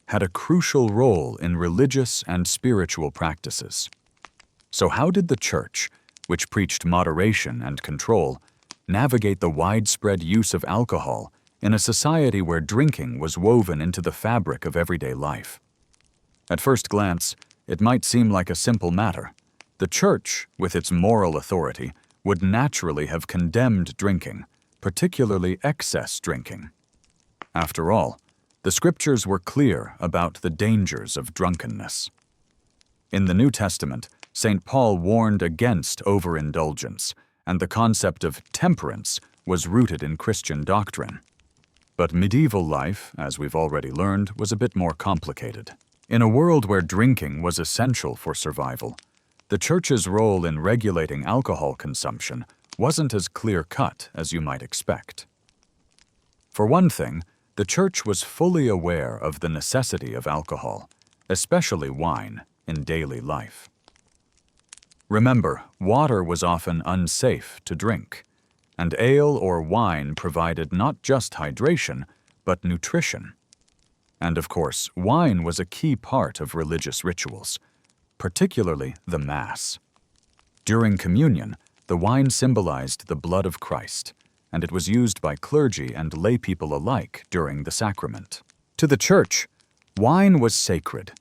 had a crucial role in religious and spiritual practices. So how did the Church, which preached moderation and control, navigate the widespread use of alcohol in a society where drinking was woven into the fabric of everyday life? At first glance, it might seem like a simple matter. The Church, with its moral authority, would naturally have condemned drinking, particularly excess drinking. After all, the Scriptures were clear about the dangers of drunkenness. In the New Testament, St. Paul warned against overindulgence, and the concept of temperance was rooted in Christian doctrine. But medieval life, as we've already learned, was a bit more complicated. In a world where drinking was essential for survival, the Church's role in regulating alcohol consumption wasn't as clear-cut as you might expect. For one thing, the Church was fully aware of the necessity of alcohol, especially wine, in daily life. Remember, water was often unsafe to drink, and ale or wine provided not just hydration, but nutrition. And of course, wine was a key part of religious rituals, particularly the Mass. During communion, the wine symbolized the blood of Christ, and it was used by clergy and laypeople alike during the sacrament. To the Church, wine was sacred,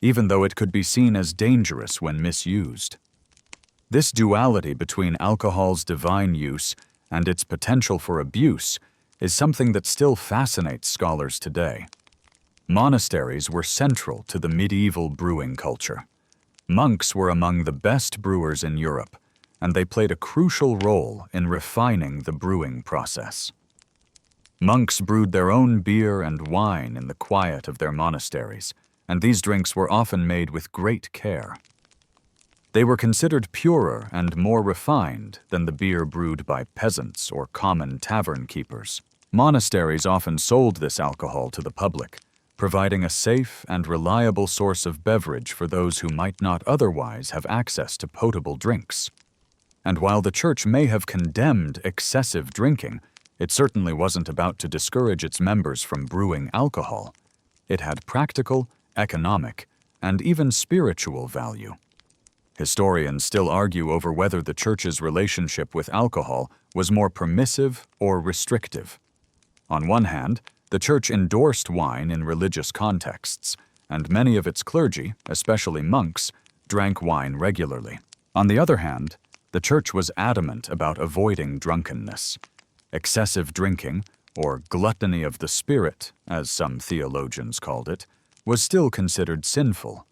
even though it could be seen as dangerous when misused. This duality between alcohol's divine use and its potential for abuse is something that still fascinates scholars today. Monasteries were central to the medieval brewing culture. Monks were among the best brewers in Europe, and they played a crucial role in refining the brewing process. Monks brewed their own beer and wine in the quiet of their monasteries, and these drinks were often made with great care. They were considered purer and more refined than the beer brewed by peasants or common tavern keepers. Monasteries often sold this alcohol to the public, providing a safe and reliable source of beverage for those who might not otherwise have access to potable drinks. And while the Church may have condemned excessive drinking, it certainly wasn't about to discourage its members from brewing alcohol. It had practical, economic, and even spiritual value. Historians still argue over whether the Church's relationship with alcohol was more permissive or restrictive. On one hand, the Church endorsed wine in religious contexts, and many of its clergy, especially monks, drank wine regularly. On the other hand, the Church was adamant about avoiding drunkenness. Excessive drinking, or gluttony of the spirit, as some theologians called it, was still considered sinful,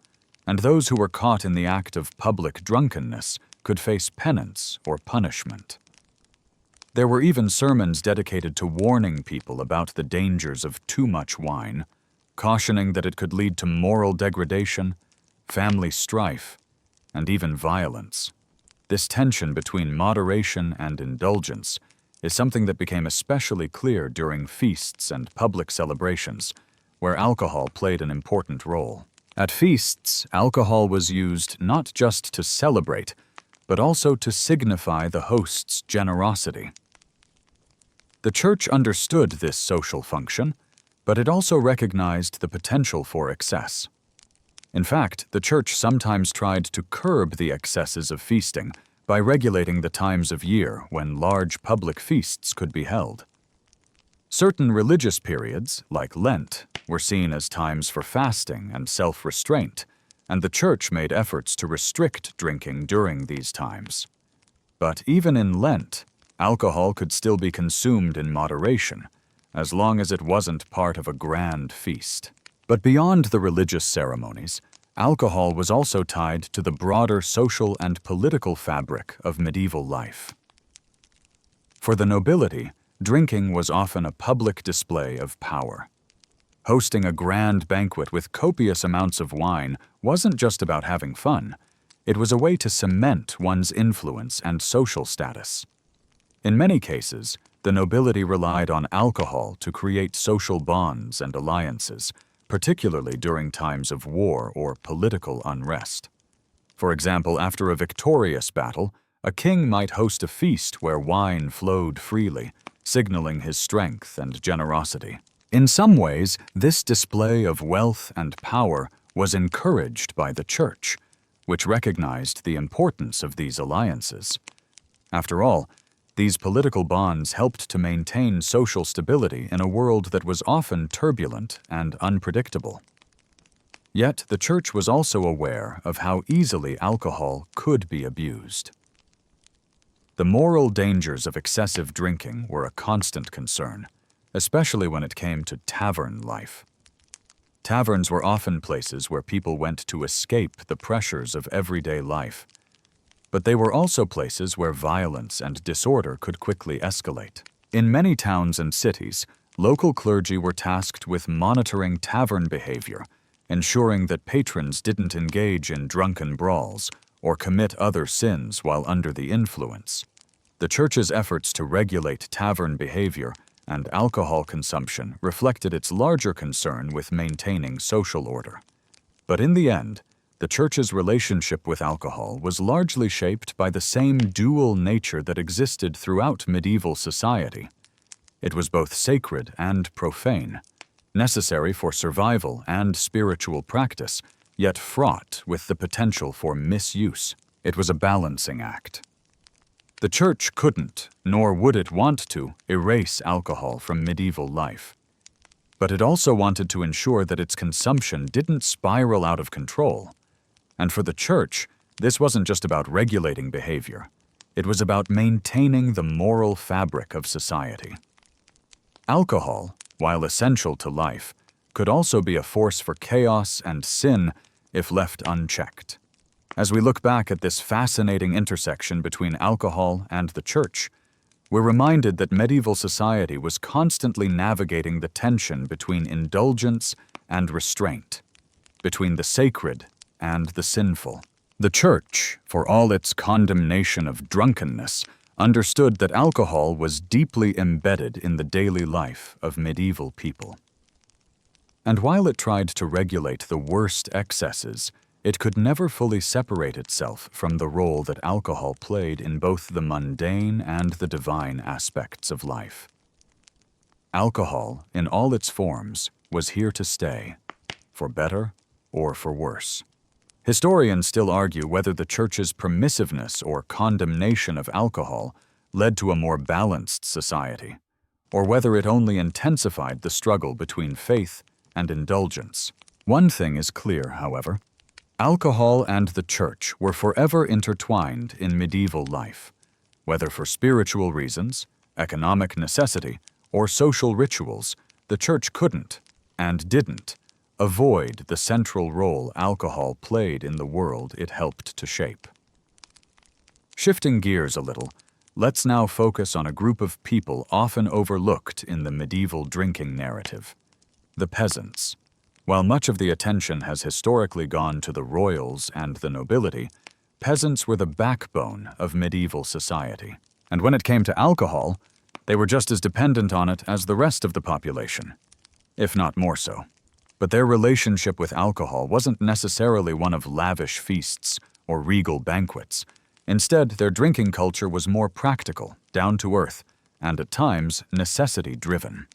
and those who were caught in the act of public drunkenness could face penance or punishment. There were even sermons dedicated to warning people about the dangers of too much wine, cautioning that it could lead to moral degradation, family strife, and even violence. This tension between moderation and indulgence is something that became especially clear during feasts and public celebrations, where alcohol played an important role. At feasts, alcohol was used not just to celebrate, but also to signify the host's generosity. The Church understood this social function, but it also recognized the potential for excess. In fact, the Church sometimes tried to curb the excesses of feasting by regulating the times of year when large public feasts could be held. Certain religious periods, like Lent, were seen as times for fasting and self-restraint, and the Church made efforts to restrict drinking during these times. But even in Lent, alcohol could still be consumed in moderation, as long as it wasn't part of a grand feast. But beyond the religious ceremonies, alcohol was also tied to the broader social and political fabric of medieval life. For the nobility, drinking was often a public display of power. Hosting a grand banquet with copious amounts of wine wasn't just about having fun. It was a way to cement one's influence and social status. In many cases, The nobility relied on alcohol to create social bonds and alliances, particularly during times of war or political unrest. For example, after a victorious battle, a king might host a feast where wine flowed freely, signaling his strength and generosity. In some ways, this display of wealth and power was encouraged by the church, which recognized the importance of these alliances. After all, these political bonds helped to maintain social stability in a world that was often turbulent and unpredictable. Yet, the church was also aware of how easily alcohol could be abused. The moral dangers of excessive drinking were a constant concern, especially when it came to tavern life. Taverns were often places where people went to escape the pressures of everyday life, but they were also places where violence and disorder could quickly escalate. In many towns and cities, local clergy were tasked with monitoring tavern behavior, ensuring that patrons didn't engage in drunken brawls or commit other sins while under the influence. The church's efforts to regulate tavern behavior and alcohol consumption reflected its larger concern with maintaining social order. But in the end, the church's relationship with alcohol was largely shaped by the same dual nature that existed throughout medieval society. It was both sacred and profane, necessary for survival and spiritual practice, yet fraught with the potential for misuse. It was a balancing act. The church couldn't, nor would it want to, erase alcohol from medieval life. But it also wanted to ensure that its consumption didn't spiral out of control. And for the church, this wasn't just about regulating behavior. It was about maintaining the moral fabric of society. Alcohol, while essential to life, could also be a force for chaos and sin if left unchecked. As we look back at this fascinating intersection between alcohol and the church, we're reminded that medieval society was constantly navigating the tension between indulgence and restraint, between the sacred and the sinful. The church, for all its condemnation of drunkenness, understood that alcohol was deeply embedded in the daily life of medieval people. And while it tried to regulate the worst excesses, it could never fully separate itself from the role that alcohol played in both the mundane and the divine aspects of life. Alcohol, in all its forms, was here to stay, for better or for worse. Historians still argue whether the church's permissiveness or condemnation of alcohol led to a more balanced society, or whether it only intensified the struggle between faith and indulgence. One thing is clear, however. Alcohol and the church were forever intertwined in medieval life, whether for spiritual reasons, economic necessity, or social rituals. The church couldn't, and didn't, avoid the central role alcohol played in the world it helped to shape. Shifting gears a little, let's now focus on a group of people often overlooked in the medieval drinking narrative: the peasants. While much of the attention has historically gone to the royals and the nobility, peasants were the backbone of medieval society. And when it came to alcohol, they were just as dependent on it as the rest of the population, if not more so. But their relationship with alcohol wasn't necessarily one of lavish feasts or regal banquets. Instead, their drinking culture was more practical, down to earth, and at times necessity-driven.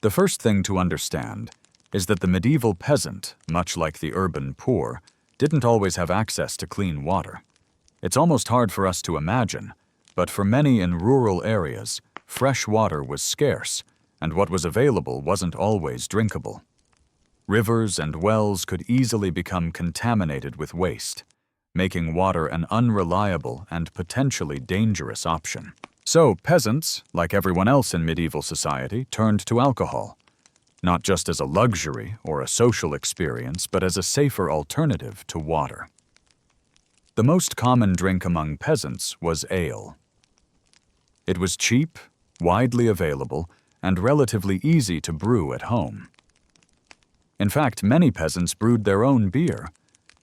The first thing to understand is that the medieval peasant, much like the urban poor, didn't always have access to clean water. It's almost hard for us to imagine, but for many in rural areas, fresh water was scarce, and what was available wasn't always drinkable. Rivers and wells could easily become contaminated with waste, making water an unreliable and potentially dangerous option. So peasants, like everyone else in medieval society, turned to alcohol, not just as a luxury or a social experience, but as a safer alternative to water. The most common drink among peasants was ale. It was cheap, widely available, and relatively easy to brew at home. In fact, many peasants brewed their own beer.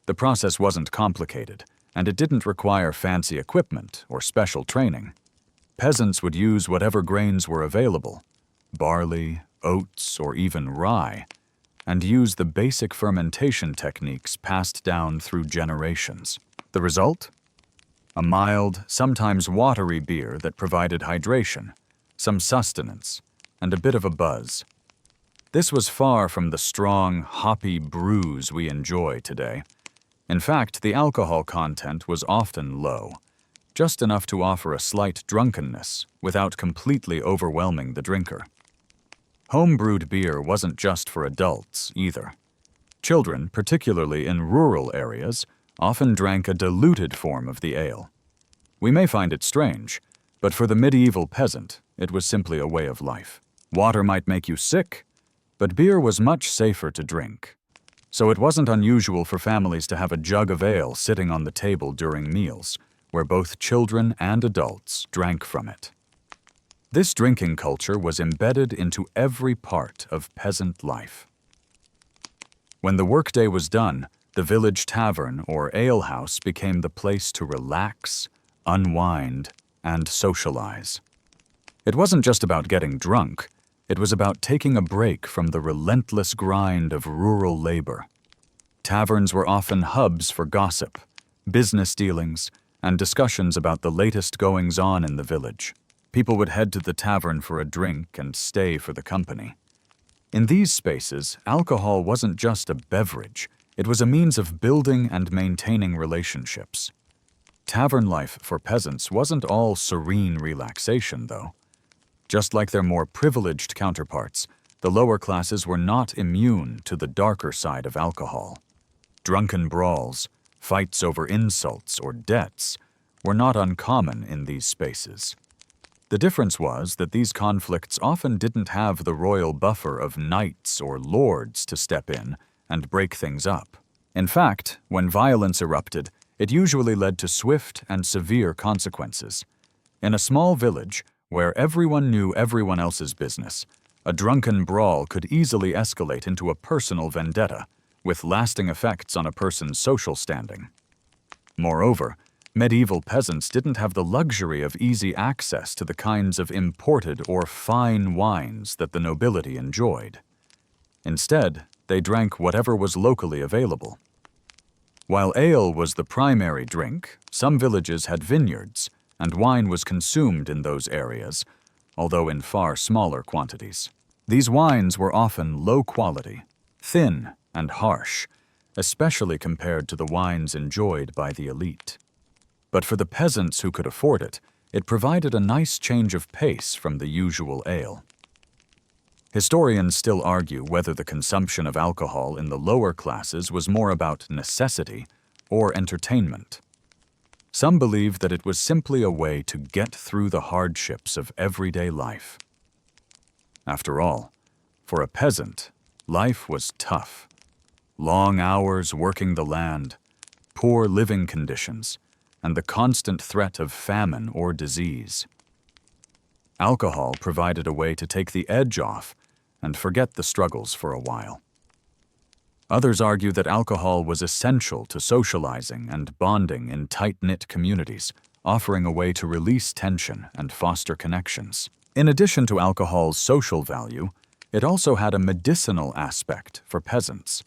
The process wasn't complicated, and it didn't require fancy equipment or special training. Peasants would use whatever grains were available, barley, oats, or even rye, and use the basic fermentation techniques passed down through generations. The result? A mild, sometimes watery beer that provided hydration, some sustenance, and a bit of a buzz. This was far from the strong, hoppy brews we enjoy today. In fact, the alcohol content was often low, just enough to offer a slight drunkenness without completely overwhelming the drinker. Home-brewed beer wasn't just for adults, either. Children, particularly in rural areas, often drank a diluted form of the ale. We may find it strange, but for the medieval peasant, it was simply a way of life. Water might make you sick, but beer was much safer to drink. So it wasn't unusual for families to have a jug of ale sitting on the table during meals, where both children and adults drank from it. This drinking culture was embedded into every part of peasant life. When the workday was done, the village tavern or alehouse became the place to relax, unwind, and socialize. It wasn't just about getting drunk, it was about taking a break from the relentless grind of rural labor. Taverns were often hubs for gossip, business dealings, and discussions about the latest goings-on in the village. People would head to the tavern for a drink and stay for the company. In these spaces, alcohol wasn't just a beverage, it was a means of building and maintaining relationships. Tavern life for peasants wasn't all serene relaxation, though. Just like their more privileged counterparts, the lower classes were not immune to the darker side of alcohol. Drunken brawls, fights over insults or debts, were not uncommon in these spaces. The difference was that these conflicts often didn't have the royal buffer of knights or lords to step in and break things up. In fact, when violence erupted, it usually led to swift and severe consequences. In a small village, where everyone knew everyone else's business, a drunken brawl could easily escalate into a personal vendetta, with lasting effects on a person's social standing. Moreover, medieval peasants didn't have the luxury of easy access to the kinds of imported or fine wines that the nobility enjoyed. Instead, they drank whatever was locally available. While ale was the primary drink, some villages had vineyards, and wine was consumed in those areas, although in far smaller quantities. These wines were often low quality, thin and harsh, especially compared to the wines enjoyed by the elite. But for the peasants who could afford it, it provided a nice change of pace from the usual ale. Historians still argue whether the consumption of alcohol in the lower classes was more about necessity or entertainment. Some believe that it was simply a way to get through the hardships of everyday life. After all, for a peasant, life was tough. Long hours working the land, poor living conditions, and the constant threat of famine or disease. Alcohol provided a way to take the edge off and forget the struggles for a while. Others argue that alcohol was essential to socializing and bonding in tight-knit communities, offering a way to release tension and foster connections. In addition to alcohol's social value, it also had a medicinal aspect for peasants.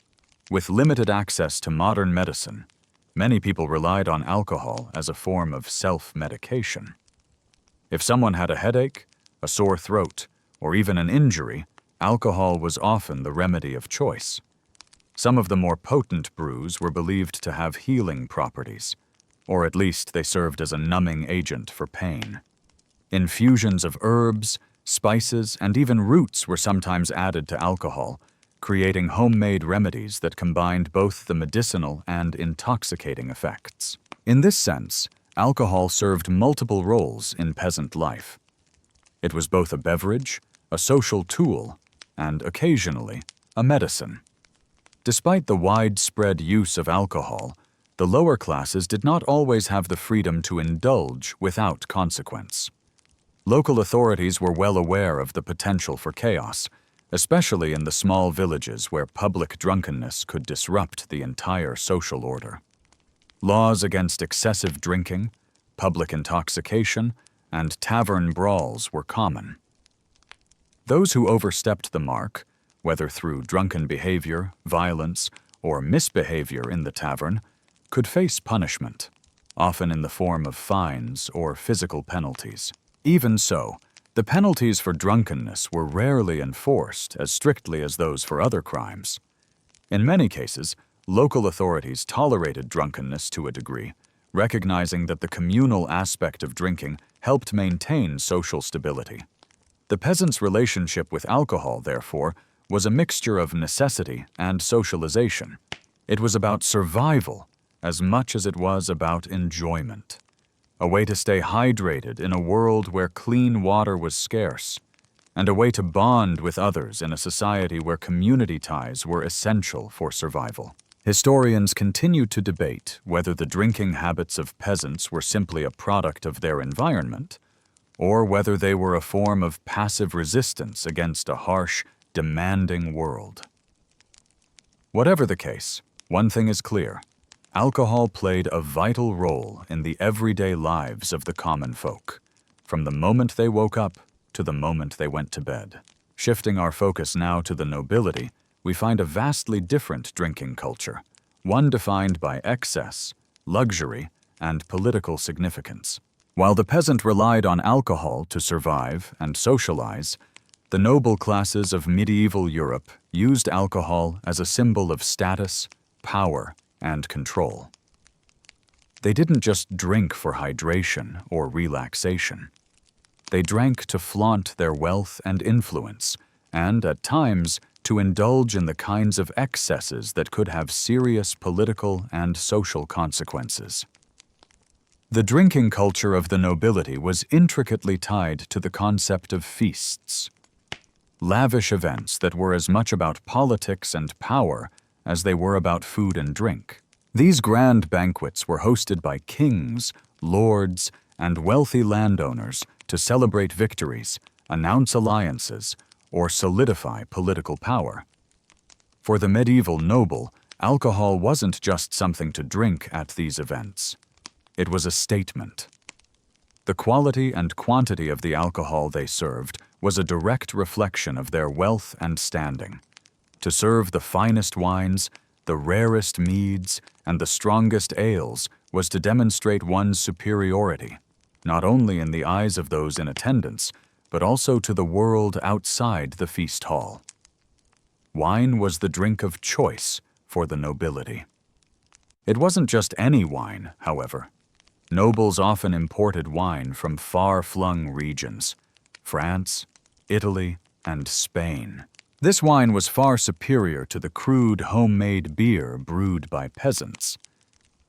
With limited access to modern medicine, many people relied on alcohol as a form of self-medication. If someone had a headache, a sore throat, or even an injury, alcohol was often the remedy of choice. Some of the more potent brews were believed to have healing properties, or at least they served as a numbing agent for pain. Infusions of herbs, spices, and even roots were sometimes added to alcohol, creating homemade remedies that combined both the medicinal and intoxicating effects. In this sense, alcohol served multiple roles in peasant life. It was both a beverage, a social tool, and occasionally, a medicine. Despite the widespread use of alcohol, the lower classes did not always have the freedom to indulge without consequence. Local authorities were well aware of the potential for chaos, especially in the small villages where public drunkenness could disrupt the entire social order. Laws against excessive drinking, public intoxication, and tavern brawls were common. Those who overstepped the mark, whether through drunken behavior, violence, or misbehavior in the tavern, could face punishment, often in the form of fines or physical penalties. Even so, the penalties for drunkenness were rarely enforced as strictly as those for other crimes. In many cases, local authorities tolerated drunkenness to a degree, recognizing that the communal aspect of drinking helped maintain social stability. The peasants' relationship with alcohol, therefore, was a mixture of necessity and socialization. It was about survival as much as it was about enjoyment, a way to stay hydrated in a world where clean water was scarce, and a way to bond with others in a society where community ties were essential for survival. Historians continue to debate whether the drinking habits of peasants were simply a product of their environment, or whether they were a form of passive resistance against a harsh, demanding world. Whatever the case, one thing is clear: alcohol played a vital role in the everyday lives of the common folk, from the moment they woke up to the moment they went to bed. Shifting our focus now to the nobility, we find a vastly different drinking culture, one defined by excess, luxury, and political significance. While the peasant relied on alcohol to survive and socialize, the noble classes of medieval Europe used alcohol as a symbol of status, power, and control. They didn't just drink for hydration or relaxation. They drank to flaunt their wealth and influence, and, at times, to indulge in the kinds of excesses that could have serious political and social consequences. The drinking culture of the nobility was intricately tied to the concept of feasts, lavish events that were as much about politics and power as they were about food and drink. These grand banquets were hosted by kings, lords, and wealthy landowners to celebrate victories, announce alliances, or solidify political power. For the medieval noble, alcohol wasn't just something to drink at these events. It was a statement. The quality and quantity of the alcohol they served was a direct reflection of their wealth and standing. To serve the finest wines, the rarest meads, and the strongest ales was to demonstrate one's superiority, not only in the eyes of those in attendance, but also to the world outside the feast hall. Wine was the drink of choice for the nobility. It wasn't just any wine, however. Nobles often imported wine from far-flung regions: France, Italy, and Spain. This wine was far superior to the crude homemade beer brewed by peasants.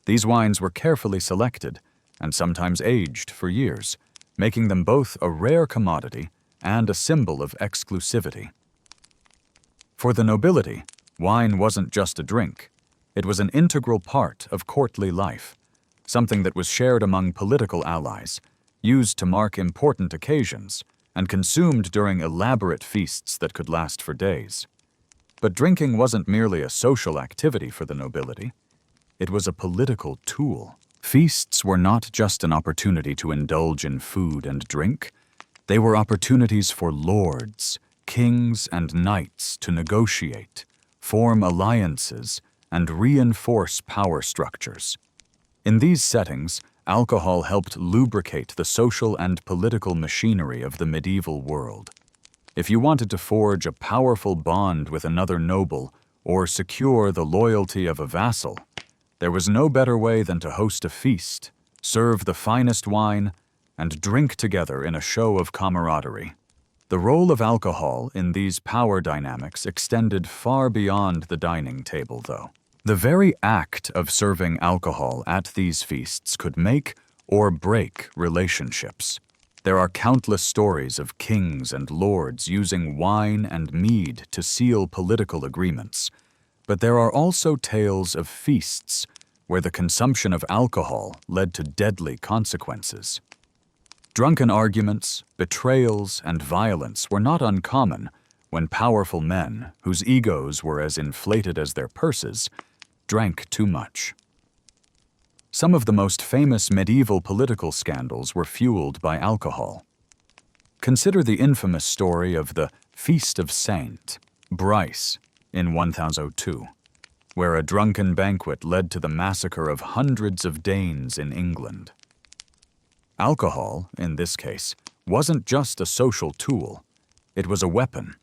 These wines were carefully selected and sometimes aged for years, making them both a rare commodity and a symbol of exclusivity. For the nobility, wine wasn't just a drink. It was an integral part of courtly life, something that was shared among political allies, used to mark important occasions, and consumed during elaborate feasts that could last for days. But drinking wasn't merely a social activity for the nobility. It was a political tool. Feasts were not just an opportunity to indulge in food and drink. They were opportunities for lords, kings, and knights to negotiate, form alliances, and reinforce power structures. In these settings, alcohol helped lubricate the social and political machinery of the medieval world. If you wanted to forge a powerful bond with another noble or secure the loyalty of a vassal, there was no better way than to host a feast, serve the finest wine, and drink together in a show of camaraderie. The role of alcohol in these power dynamics extended far beyond the dining table, though. The very act of serving alcohol at these feasts could make or break relationships. There are countless stories of kings and lords using wine and mead to seal political agreements, but there are also tales of feasts where the consumption of alcohol led to deadly consequences. Drunken arguments, betrayals, and violence were not uncommon when powerful men, whose egos were as inflated as their purses, drank too much. Some of the most famous medieval political scandals were fueled by alcohol. Consider the infamous story of the Feast of Saint Brice in 1002, where a drunken banquet led to the massacre of hundreds of Danes in England. Alcohol, in this case, wasn't just a social tool, it was a weapon,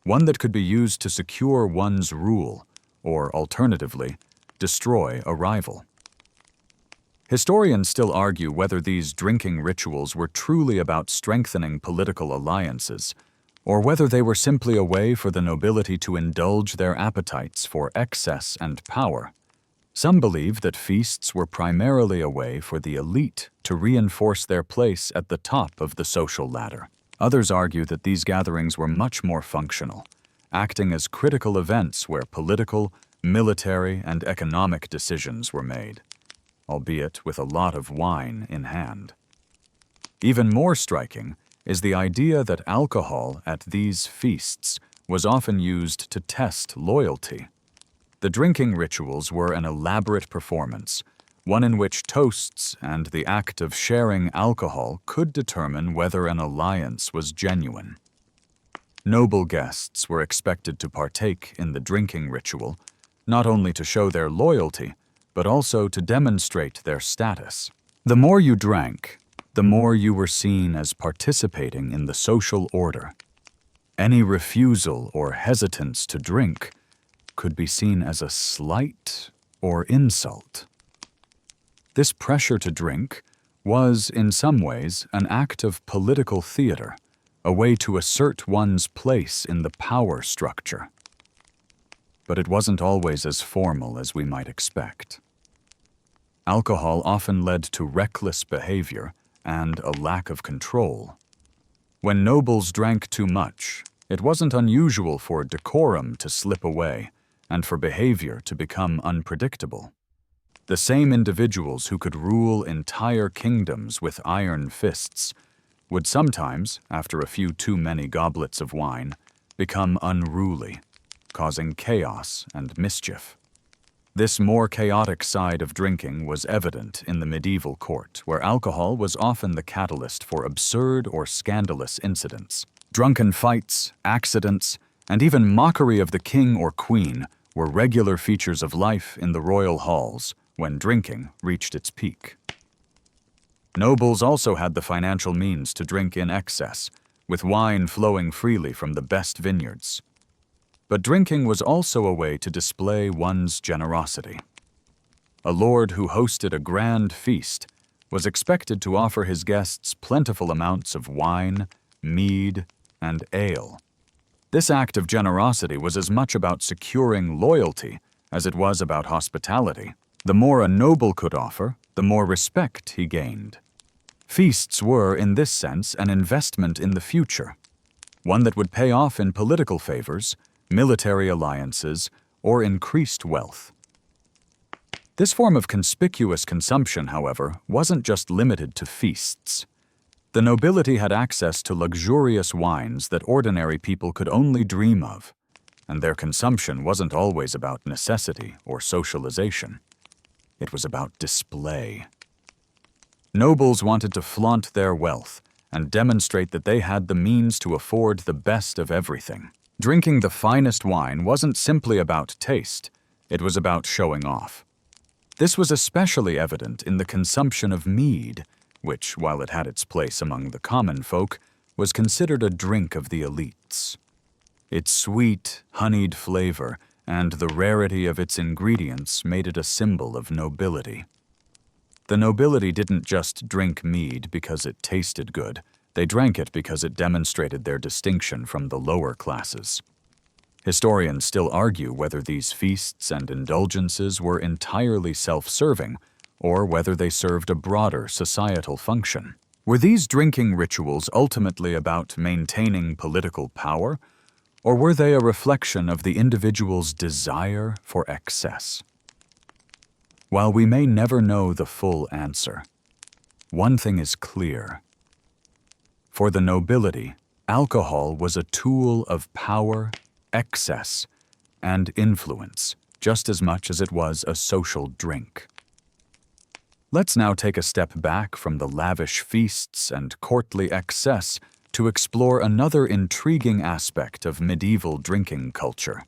one that could be used to secure one's rule, or alternatively, destroy a rival. Historians still argue whether these drinking rituals were truly about strengthening political alliances, or whether they were simply a way for the nobility to indulge their appetites for excess and power. Some believe that feasts were primarily a way for the elite to reinforce their place at the top of the social ladder. Others argue that these gatherings were much more functional, acting as critical events where political, military, and economic decisions were made, albeit with a lot of wine in hand. Even more striking is the idea that alcohol at these feasts was often used to test loyalty. The drinking rituals were an elaborate performance, one in which toasts and the act of sharing alcohol could determine whether an alliance was genuine. Noble guests were expected to partake in the drinking ritual, not only to show their loyalty, but also to demonstrate their status. The more you drank, the more you were seen as participating in the social order. Any refusal or hesitance to drink could be seen as a slight or insult. This pressure to drink was, in some ways, an act of political theater, a way to assert one's place in the power structure. But it wasn't always as formal as we might expect. Alcohol often led to reckless behavior and a lack of control. When nobles drank too much, it wasn't unusual for decorum to slip away and for behavior to become unpredictable. The same individuals who could rule entire kingdoms with iron fists would sometimes, after a few too many goblets of wine, become unruly, causing chaos and mischief. This more chaotic side of drinking was evident in the medieval court, where alcohol was often the catalyst for absurd or scandalous incidents. Drunken fights, accidents, and even mockery of the king or queen were regular features of life in the royal halls when drinking reached its peak. Nobles also had the financial means to drink in excess, with wine flowing freely from the best vineyards. But drinking was also a way to display one's generosity. A lord who hosted a grand feast was expected to offer his guests plentiful amounts of wine, mead, and ale. This act of generosity was as much about securing loyalty as it was about hospitality. The more a noble could offer, the more respect he gained. Feasts were, in this sense, an investment in the future, one that would pay off in political favors, military alliances, or increased wealth. This form of conspicuous consumption, however, wasn't just limited to feasts. The nobility had access to luxurious wines that ordinary people could only dream of, and their consumption wasn't always about necessity or socialization. It was about display. Nobles wanted to flaunt their wealth and demonstrate that they had the means to afford the best of everything. Drinking the finest wine wasn't simply about taste, it was about showing off. This was especially evident in the consumption of mead, which, while it had its place among the common folk, was considered a drink of the elites. Its sweet, honeyed flavor and the rarity of its ingredients made it a symbol of nobility. The nobility didn't just drink mead because it tasted good. They drank it because it demonstrated their distinction from the lower classes. Historians still argue whether these feasts and indulgences were entirely self-serving or whether they served a broader societal function. Were these drinking rituals ultimately about maintaining political power, or were they a reflection of the individual's desire for excess? While we may never know the full answer, one thing is clear. For the nobility, alcohol was a tool of power, excess, and influence, just as much as it was a social drink. Let's now take a step back from the lavish feasts and courtly excess to explore another intriguing aspect of medieval drinking culture: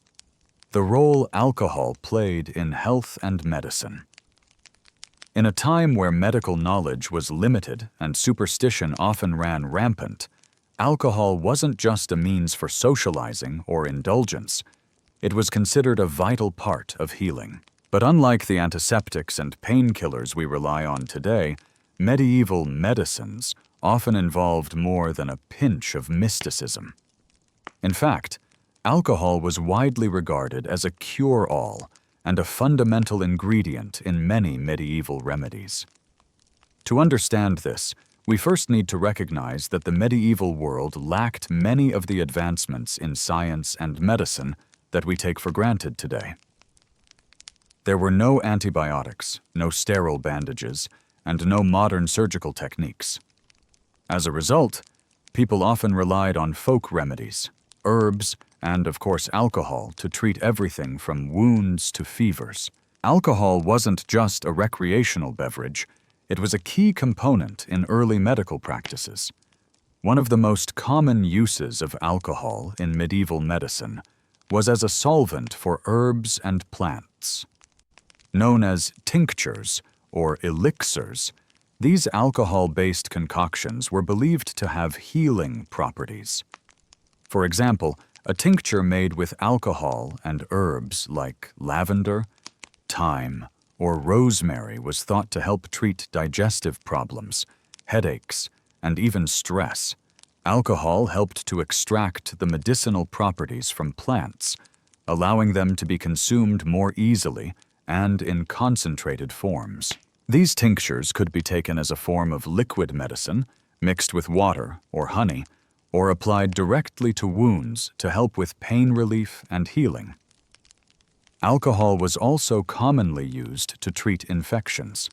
the role alcohol played in health and medicine. In a time where medical knowledge was limited and superstition often ran rampant, alcohol wasn't just a means for socializing or indulgence. It was considered a vital part of healing. But unlike the antiseptics and painkillers we rely on today, medieval medicines often involved more than a pinch of mysticism. In fact, alcohol was widely regarded as a cure-all and a fundamental ingredient in many medieval remedies. To understand this, we first need to recognize that the medieval world lacked many of the advancements in science and medicine that we take for granted today. There were no antibiotics, no sterile bandages, and no modern surgical techniques. As a result, people often relied on folk remedies, herbs, and of course alcohol to treat everything from wounds to fevers. Alcohol wasn't just a recreational beverage, it was a key component in early medical practices. One of the most common uses of alcohol in medieval medicine was as a solvent for herbs and plants. Known as tinctures or elixirs, these alcohol-based concoctions were believed to have healing properties. For example, a tincture made with alcohol and herbs like lavender, thyme, or rosemary was thought to help treat digestive problems, headaches, and even stress. Alcohol helped to extract the medicinal properties from plants, allowing them to be consumed more easily and in concentrated forms. These tinctures could be taken as a form of liquid medicine, mixed with water or honey, or applied directly to wounds to help with pain relief and healing. Alcohol was also commonly used to treat infections.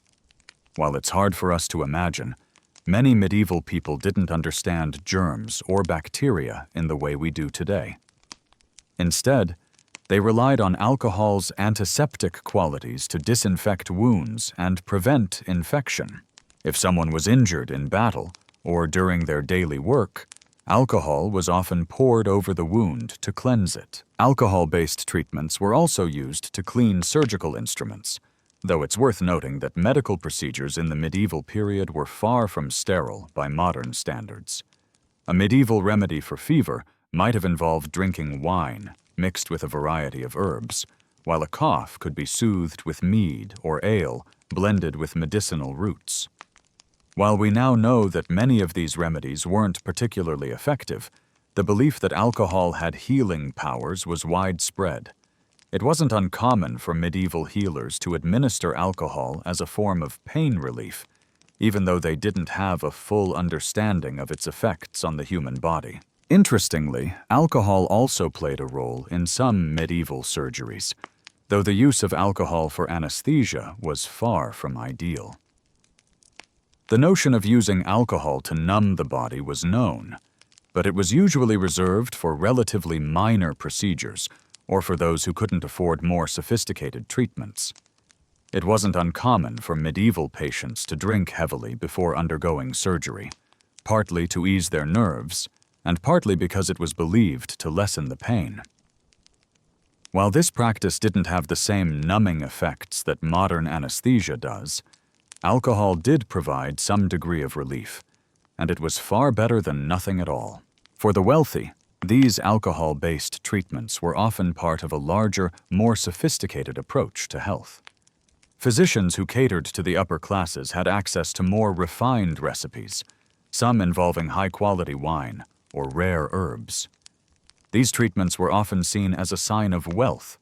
While it's hard for us to imagine, many medieval people didn't understand germs or bacteria in the way we do today. Instead, they relied on alcohol's antiseptic qualities to disinfect wounds and prevent infection. If someone was injured in battle or during their daily work, alcohol was often poured over the wound to cleanse it. Alcohol-based treatments were also used to clean surgical instruments, though it's worth noting that medical procedures in the medieval period were far from sterile by modern standards. A medieval remedy for fever might have involved drinking wine mixed with a variety of herbs, while a cough could be soothed with mead or ale blended with medicinal roots. While we now know that many of these remedies weren't particularly effective, the belief that alcohol had healing powers was widespread. It wasn't uncommon for medieval healers to administer alcohol as a form of pain relief, even though they didn't have a full understanding of its effects on the human body. Interestingly, alcohol also played a role in some medieval surgeries, though the use of alcohol for anesthesia was far from ideal. The notion of using alcohol to numb the body was known, but it was usually reserved for relatively minor procedures or for those who couldn't afford more sophisticated treatments. It wasn't uncommon for medieval patients to drink heavily before undergoing surgery, partly to ease their nerves, and partly because it was believed to lessen the pain. While this practice didn't have the same numbing effects that modern anesthesia does, alcohol did provide some degree of relief, and it was far better than nothing at all. For the wealthy, these alcohol-based treatments were often part of a larger, more sophisticated approach to health. Physicians who catered to the upper classes had access to more refined recipes, some involving high-quality wine or rare herbs. These treatments were often seen as a sign of wealth,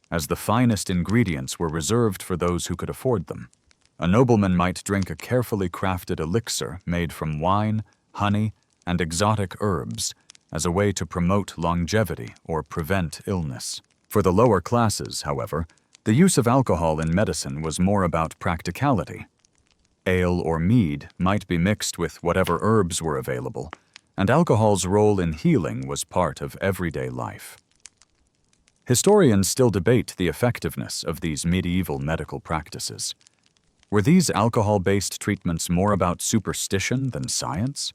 as the finest ingredients were reserved for those who could afford them. A nobleman might drink a carefully crafted elixir made from wine, honey, and exotic herbs as a way to promote longevity or prevent illness. For the lower classes, however, the use of alcohol in medicine was more about practicality. Ale or mead might be mixed with whatever herbs were available, and alcohol's role in healing was part of everyday life. Historians still debate the effectiveness of these medieval medical practices. Were these alcohol-based treatments more about superstition than science?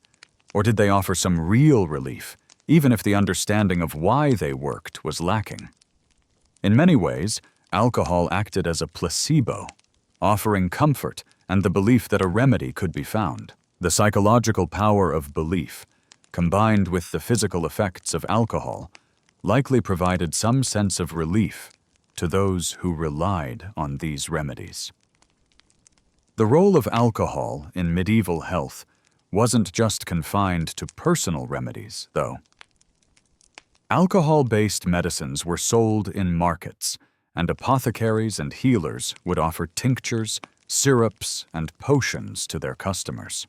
Or did they offer some real relief, even if the understanding of why they worked was lacking? In many ways, alcohol acted as a placebo, offering comfort and the belief that a remedy could be found. The psychological power of belief, combined with the physical effects of alcohol, likely provided some sense of relief to those who relied on these remedies. The role of alcohol in medieval health wasn't just confined to personal remedies, though. Alcohol-based medicines were sold in markets, and apothecaries and healers would offer tinctures, syrups, and potions to their customers.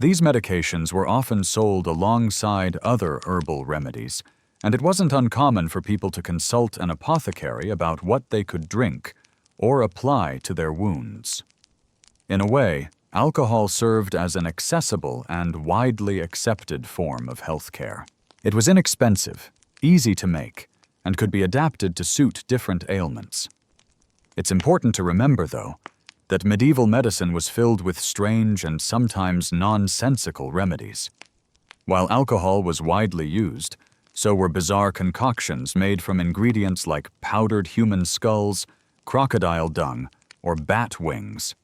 These medications were often sold alongside other herbal remedies, and it wasn't uncommon for people to consult an apothecary about what they could drink or apply to their wounds. In a way, alcohol served as an accessible and widely accepted form of healthcare. It was inexpensive, easy to make, and could be adapted to suit different ailments. It's important to remember, though, that medieval medicine was filled with strange and sometimes nonsensical remedies. While alcohol was widely used, so were bizarre concoctions made from ingredients like powdered human skulls, crocodile dung, or bat wings.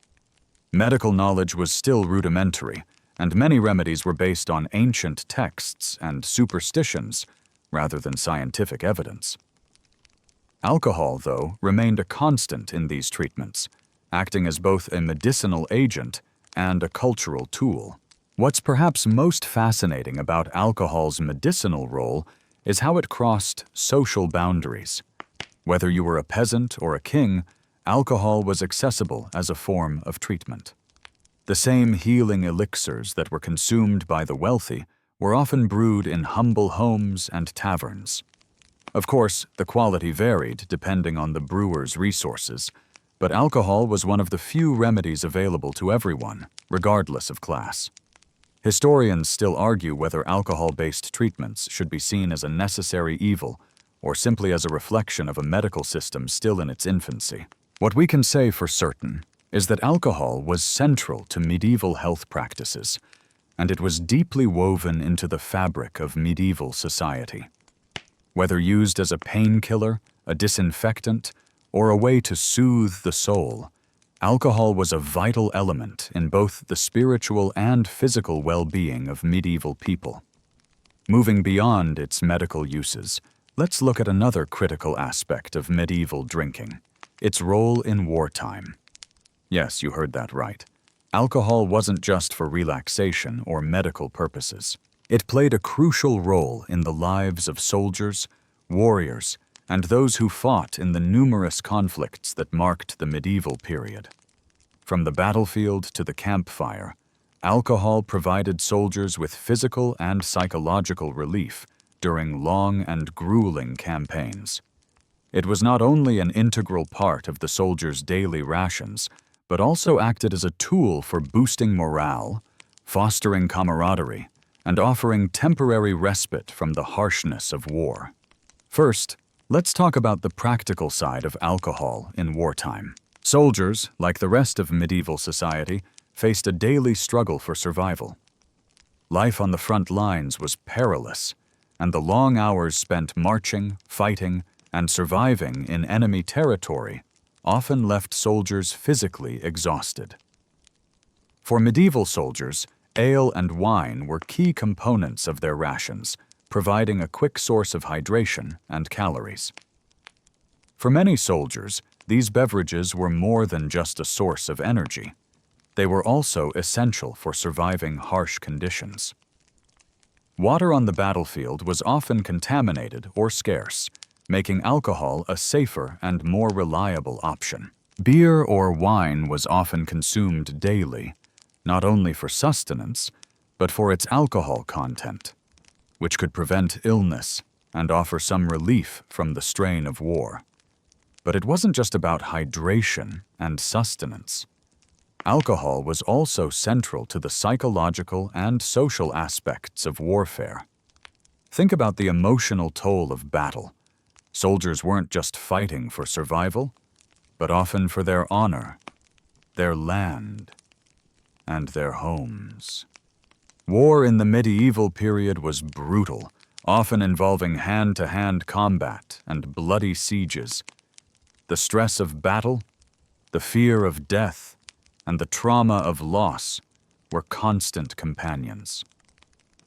Medical knowledge was still rudimentary, and many remedies were based on ancient texts and superstitions rather than scientific evidence. Alcohol, though, remained a constant in these treatments, acting as both a medicinal agent and a cultural tool. What's perhaps most fascinating about alcohol's medicinal role is how it crossed social boundaries. Whether you were a peasant or a king, alcohol was accessible as a form of treatment. The same healing elixirs that were consumed by the wealthy were often brewed in humble homes and taverns. Of course, the quality varied depending on the brewer's resources, but alcohol was one of the few remedies available to everyone, regardless of class. Historians still argue whether alcohol-based treatments should be seen as a necessary evil or simply as a reflection of a medical system still in its infancy. What we can say for certain is that alcohol was central to medieval health practices, and it was deeply woven into the fabric of medieval society. Whether used as a painkiller, a disinfectant, or a way to soothe the soul, alcohol was a vital element in both the spiritual and physical well-being of medieval people. Moving beyond its medical uses, let's look at another critical aspect of medieval drinking: its role in wartime. Yes, you heard that right. Alcohol wasn't just for relaxation or medical purposes. It played a crucial role in the lives of soldiers, warriors, and those who fought in the numerous conflicts that marked the medieval period. From the battlefield to the campfire, alcohol provided soldiers with physical and psychological relief during long and grueling campaigns. It was not only an integral part of the soldiers' daily rations, but also acted as a tool for boosting morale, fostering camaraderie, and offering temporary respite from the harshness of war. First, let's talk about the practical side of alcohol in wartime. Soldiers, like the rest of medieval society, faced a daily struggle for survival. Life on the front lines was perilous, and the long hours spent marching, fighting, and surviving in enemy territory often left soldiers physically exhausted. For medieval soldiers, ale and wine were key components of their rations, providing a quick source of hydration and calories. For many soldiers, these beverages were more than just a source of energy. They were also essential for surviving harsh conditions. Water on the battlefield was often contaminated or scarce, making alcohol a safer and more reliable option. Beer or wine was often consumed daily, not only for sustenance, but for its alcohol content, which could prevent illness and offer some relief from the strain of war. But it wasn't just about hydration and sustenance. Alcohol was also central to the psychological and social aspects of warfare. Think about the emotional toll of battle. Soldiers weren't just fighting for survival, but often for their honor, their land, and their homes. War in the medieval period was brutal, often involving hand-to-hand combat and bloody sieges. The stress of battle, the fear of death, and the trauma of loss were constant companions.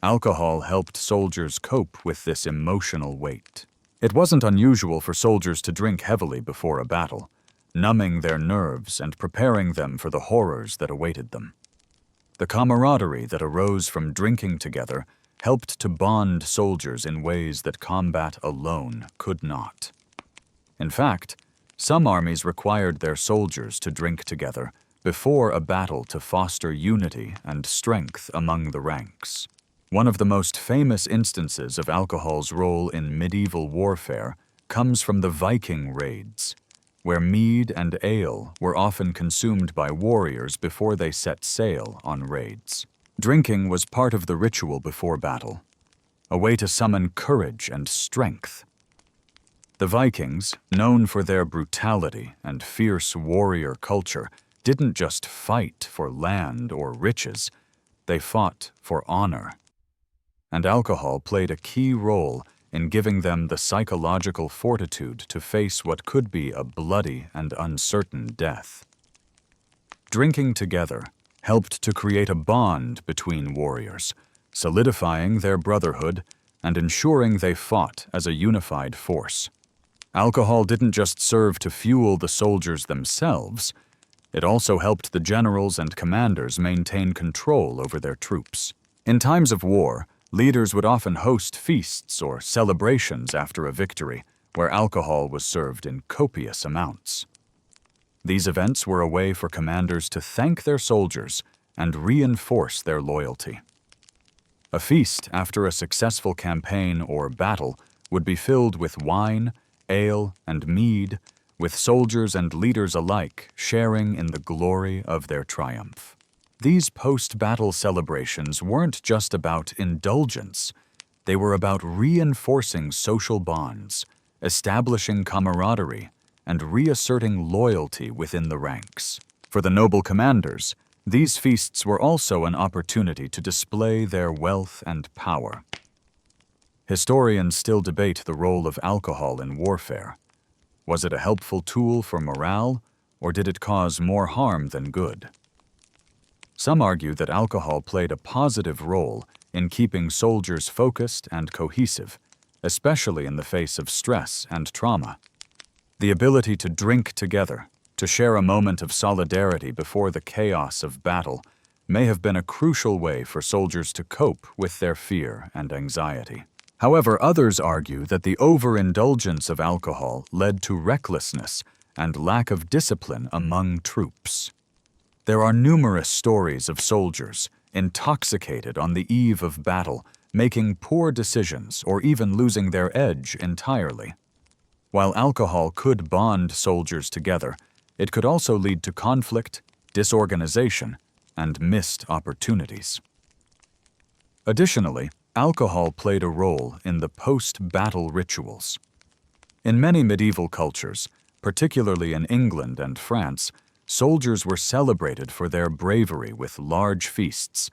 Alcohol helped soldiers cope with this emotional weight. It wasn't unusual for soldiers to drink heavily before a battle, numbing their nerves and preparing them for the horrors that awaited them. The camaraderie that arose from drinking together helped to bond soldiers in ways that combat alone could not. In fact, some armies required their soldiers to drink together before a battle to foster unity and strength among the ranks. One of the most famous instances of alcohol's role in medieval warfare comes from the Viking raids, where mead and ale were often consumed by warriors before they set sail on raids. Drinking was part of the ritual before battle, a way to summon courage and strength. The Vikings, known for their brutality and fierce warrior culture, didn't just fight for land or riches, they fought for honor. And alcohol played a key role in giving them the psychological fortitude to face what could be a bloody and uncertain death. Drinking together helped to create a bond between warriors, solidifying their brotherhood and ensuring they fought as a unified force. Alcohol didn't just serve to fuel the soldiers themselves, it also helped the generals and commanders maintain control over their troops. In times of war, leaders would often host feasts or celebrations after a victory, where alcohol was served in copious amounts. These events were a way for commanders to thank their soldiers and reinforce their loyalty. A feast after a successful campaign or battle would be filled with wine, ale, and mead, with soldiers and leaders alike sharing in the glory of their triumph. These post-battle celebrations weren't just about indulgence. They were about reinforcing social bonds, establishing camaraderie, and reasserting loyalty within the ranks. For the noble commanders, these feasts were also an opportunity to display their wealth and power. Historians still debate the role of alcohol in warfare. Was it a helpful tool for morale, or did it cause more harm than good? Some argue that alcohol played a positive role in keeping soldiers focused and cohesive, especially in the face of stress and trauma. The ability to drink together, to share a moment of solidarity before the chaos of battle, may have been a crucial way for soldiers to cope with their fear and anxiety. However, others argue that the overindulgence of alcohol led to recklessness and lack of discipline among troops. There are numerous stories of soldiers, intoxicated on the eve of battle, making poor decisions or even losing their edge entirely. While alcohol could bond soldiers together, it could also lead to conflict, disorganization, and missed opportunities. Additionally, alcohol played a role in the post-battle rituals. In many medieval cultures, particularly in England and France, soldiers were celebrated for their bravery with large feasts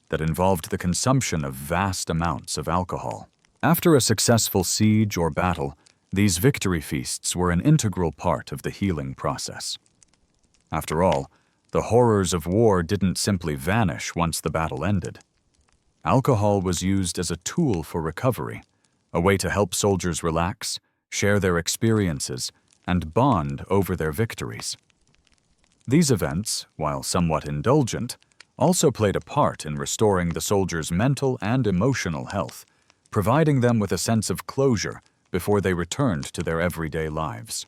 that involved the consumption of vast amounts of alcohol. After a successful siege or battle, these victory feasts were an integral part of the healing process. After all, the horrors of war didn't simply vanish once the battle ended. Alcohol was used as a tool for recovery, a way to help soldiers relax, share their experiences, and bond over their victories. These events, while somewhat indulgent, also played a part in restoring the soldiers' mental and emotional health, providing them with a sense of closure before they returned to their everyday lives.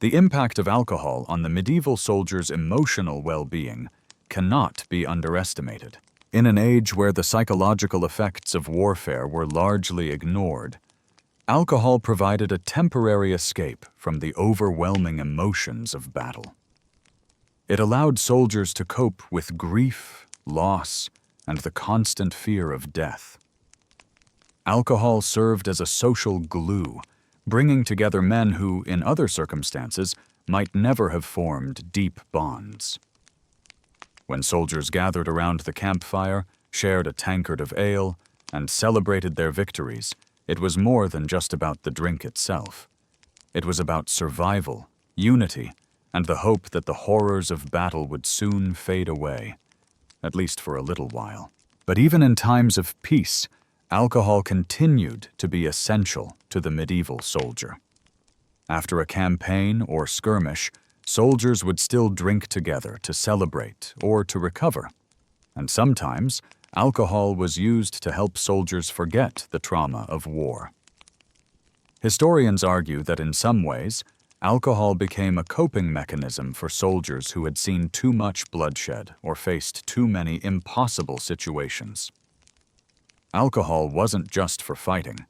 The impact of alcohol on the medieval soldiers' emotional well-being cannot be underestimated. In an age where the psychological effects of warfare were largely ignored, alcohol provided a temporary escape from the overwhelming emotions of battle. It allowed soldiers to cope with grief, loss, and the constant fear of death. Alcohol served as a social glue, bringing together men who, in other circumstances, might never have formed deep bonds. When soldiers gathered around the campfire, shared a tankard of ale, and celebrated their victories, it was more than just about the drink itself. It was about survival, unity, and the hope that the horrors of battle would soon fade away, at least for a little while. But even in times of peace, alcohol continued to be essential to the medieval soldier. After a campaign or skirmish, soldiers would still drink together to celebrate or to recover. And sometimes, alcohol was used to help soldiers forget the trauma of war. Historians argue that in some ways, alcohol became a coping mechanism for soldiers who had seen too much bloodshed or faced too many impossible situations. Alcohol wasn't just for fighting.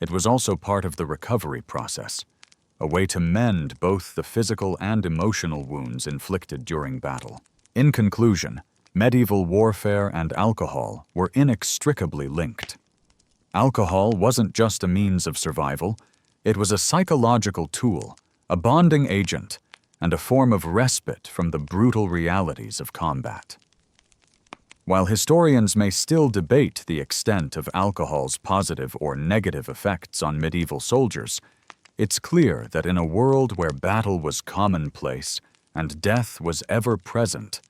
It was also part of the recovery process, a way to mend both the physical and emotional wounds inflicted during battle. In conclusion, medieval warfare and alcohol were inextricably linked. Alcohol wasn't just a means of survival, it was a psychological tool, a bonding agent, and a form of respite from the brutal realities of combat. While historians may still debate the extent of alcohol's positive or negative effects on medieval soldiers, it's clear that in a world where battle was commonplace and death was ever present,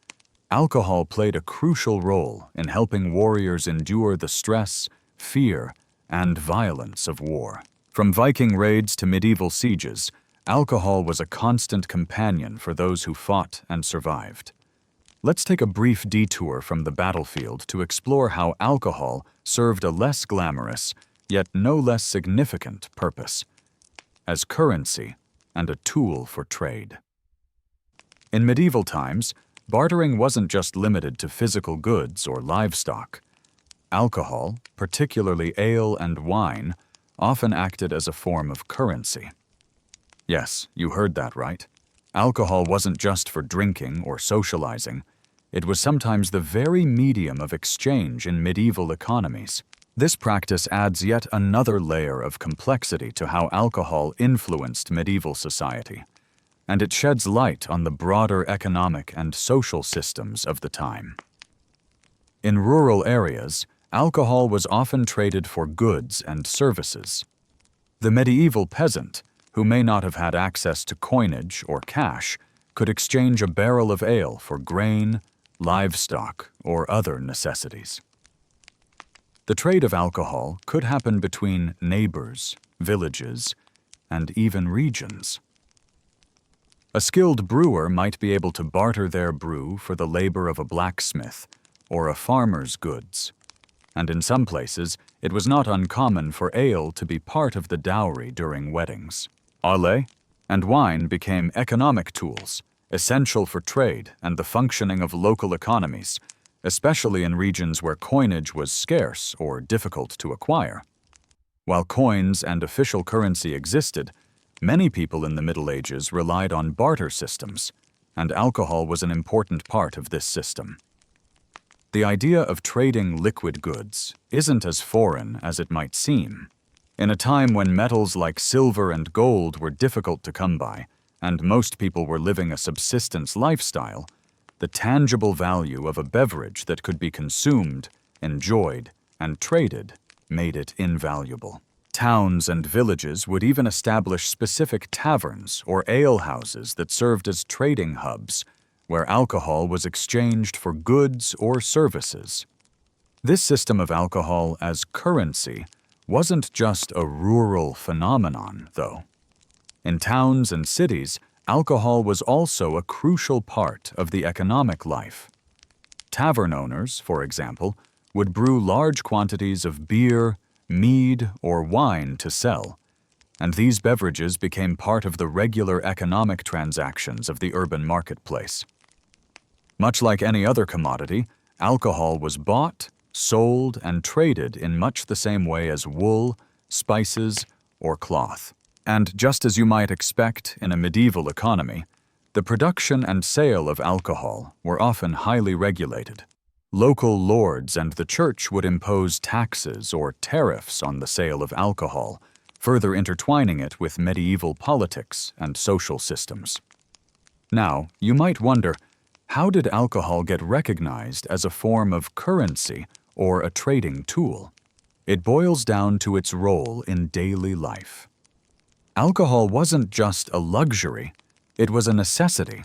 alcohol played a crucial role in helping warriors endure the stress, fear, and violence of war. From Viking raids to medieval sieges, alcohol was a constant companion for those who fought and survived. Let's take a brief detour from the battlefield to explore how alcohol served a less glamorous, yet no less significant purpose: as currency and a tool for trade. In medieval times, bartering wasn't just limited to physical goods or livestock. Alcohol, particularly ale and wine, often acted as a form of currency. Yes, you heard that right. Alcohol wasn't just for drinking or socializing. It was sometimes the very medium of exchange in medieval economies. This practice adds yet another layer of complexity to how alcohol influenced medieval society, and it sheds light on the broader economic and social systems of the time. In rural areas, alcohol was often traded for goods and services. The medieval peasant, who may not have had access to coinage or cash, could exchange a barrel of ale for grain, livestock, or other necessities. The trade of alcohol could happen between neighbors, villages, and even regions. A skilled brewer might be able to barter their brew for the labor of a blacksmith or a farmer's goods, and in some places it was not uncommon for ale to be part of the dowry during weddings. Ale and wine became economic tools, essential for trade and the functioning of local economies, especially in regions where coinage was scarce or difficult to acquire. While coins and official currency existed, many people in the Middle Ages relied on barter systems, and alcohol was an important part of this system. The idea of trading liquid goods isn't as foreign as it might seem. In a time when metals like silver and gold were difficult to come by, and most people were living a subsistence lifestyle, the tangible value of a beverage that could be consumed, enjoyed, and traded made it invaluable. Towns and villages would even establish specific taverns or alehouses that served as trading hubs, where alcohol was exchanged for goods or services. This system of alcohol as currency wasn't just a rural phenomenon, though. In towns and cities, alcohol was also a crucial part of the economic life. Tavern owners, for example, would brew large quantities of beer, mead, or wine to sell, and these beverages became part of the regular economic transactions of the urban marketplace. Much like any other commodity, alcohol was bought, sold, and traded in much the same way as wool, spices, or cloth. And just as you might expect in a medieval economy, the production and sale of alcohol were often highly regulated. Local lords and the church would impose taxes or tariffs on the sale of alcohol, further intertwining it with medieval politics and social systems. Now, you might wonder, how did alcohol get recognized as a form of currency or a trading tool? It boils down to its role in daily life. Alcohol wasn't just a luxury, it was a necessity.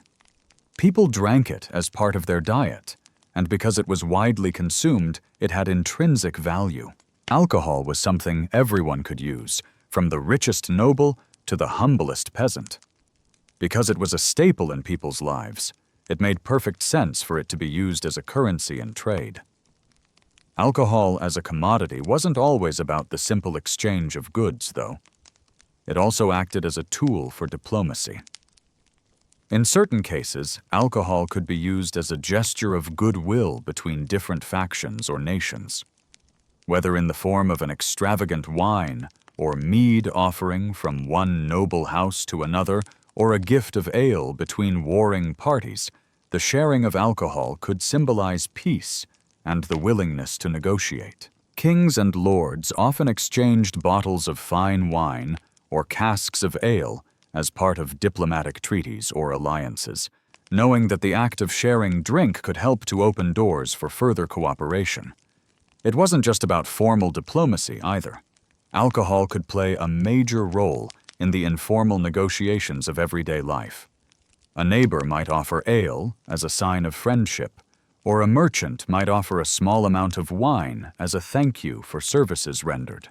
People drank it as part of their diet, and because it was widely consumed, it had intrinsic value. Alcohol was something everyone could use, from the richest noble to the humblest peasant. Because it was a staple in people's lives, it made perfect sense for it to be used as a currency in trade. Alcohol as a commodity wasn't always about the simple exchange of goods, though. It also acted as a tool for diplomacy. In certain cases, alcohol could be used as a gesture of goodwill between different factions or nations. Whether in the form of an extravagant wine or mead offering from one noble house to another, or a gift of ale between warring parties, the sharing of alcohol could symbolize peace and the willingness to negotiate. Kings and lords often exchanged bottles of fine wine or casks of ale as part of diplomatic treaties or alliances, knowing that the act of sharing drink could help to open doors for further cooperation. It wasn't just about formal diplomacy either. Alcohol could play a major role in the informal negotiations of everyday life. A neighbor might offer ale as a sign of friendship, or a merchant might offer a small amount of wine as a thank you for services rendered.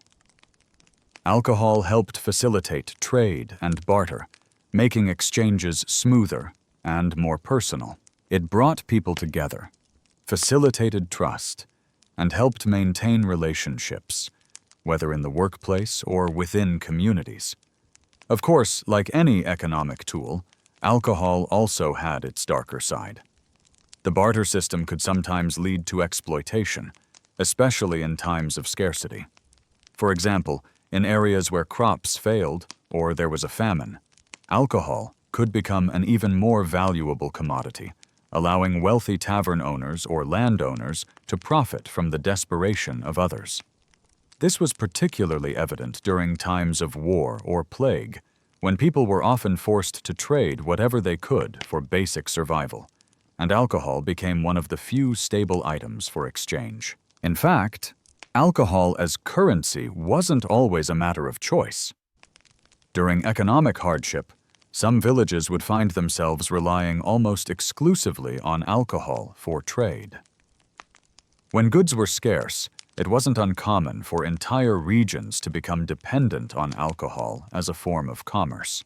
Alcohol helped facilitate trade and barter, making exchanges smoother and more personal. It brought people together, facilitated trust, and helped maintain relationships, whether in the workplace or within communities. Of course, like any economic tool, alcohol also had its darker side. The barter system could sometimes lead to exploitation, especially in times of scarcity. For example, in areas where crops failed or there was a famine, alcohol could become an even more valuable commodity, allowing wealthy tavern owners or landowners to profit from the desperation of others. This was particularly evident during times of war or plague, when people were often forced to trade whatever they could for basic survival, and alcohol became one of the few stable items for exchange. In fact, alcohol as currency wasn't always a matter of choice. During economic hardship, some villages would find themselves relying almost exclusively on alcohol for trade. When goods were scarce, it wasn't uncommon for entire regions to become dependent on alcohol as a form of commerce.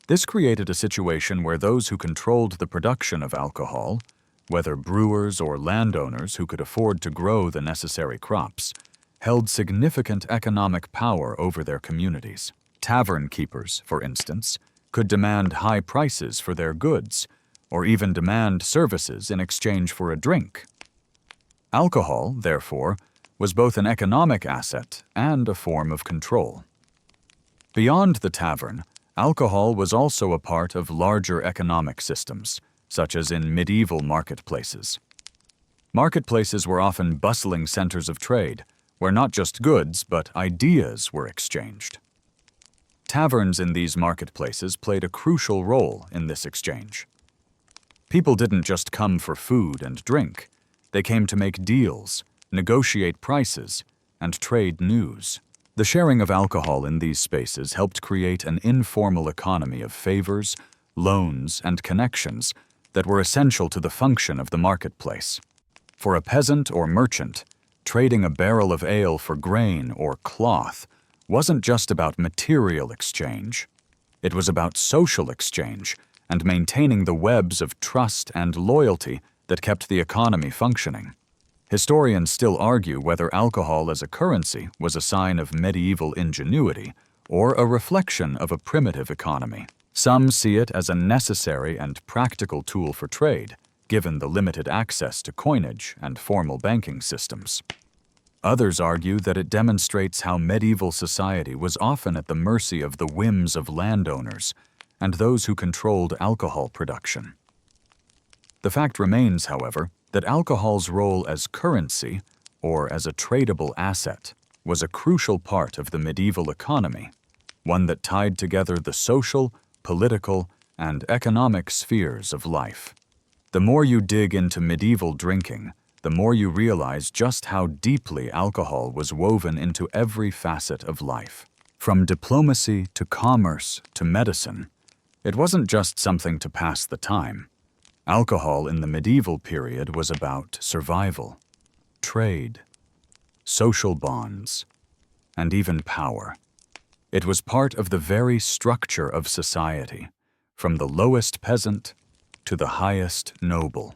This created a situation where those who controlled the production of alcohol, whether brewers or landowners who could afford to grow the necessary crops, held significant economic power over their communities. Tavern keepers, for instance, could demand high prices for their goods, or even demand services in exchange for a drink. Alcohol, therefore, was both an economic asset and a form of control. Beyond the tavern, alcohol was also a part of larger economic systems, such as in medieval marketplaces. Marketplaces were often bustling centers of trade, where not just goods but ideas were exchanged. Taverns in these marketplaces played a crucial role in this exchange. People didn't just come for food and drink. They came to make deals, negotiate prices, and trade news. The sharing of alcohol in these spaces helped create an informal economy of favors, loans, and connections that were essential to the function of the marketplace. For a peasant or merchant, trading a barrel of ale for grain or cloth wasn't just about material exchange. It was about social exchange and maintaining the webs of trust and loyalty that kept the economy functioning. Historians still argue whether alcohol as a currency was a sign of medieval ingenuity or a reflection of a primitive economy. Some see it as a necessary and practical tool for trade, given the limited access to coinage and formal banking systems. Others argue that it demonstrates how medieval society was often at the mercy of the whims of landowners and those who controlled alcohol production. The fact remains, however, that alcohol's role as currency, or as a tradable asset, was a crucial part of the medieval economy, one that tied together the social, political, and economic spheres of life. The more you dig into medieval drinking, the more you realize just how deeply alcohol was woven into every facet of life. From diplomacy to commerce to medicine, it wasn't just something to pass the time. Alcohol in the medieval period was about survival, trade, social bonds, and even power. It was part of the very structure of society, from the lowest peasant to the highest noble.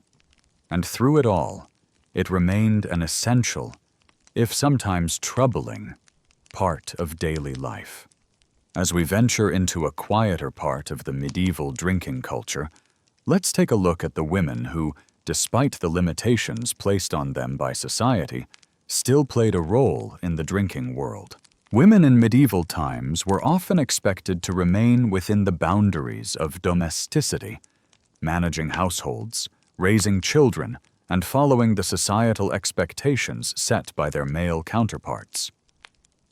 And through it all, it remained an essential, if sometimes troubling, part of daily life. As we venture into a quieter part of the medieval drinking culture, let's take a look at the women who, despite the limitations placed on them by society, still played a role in the drinking world. Women in medieval times were often expected to remain within the boundaries of domesticity, managing households, raising children, and following the societal expectations set by their male counterparts.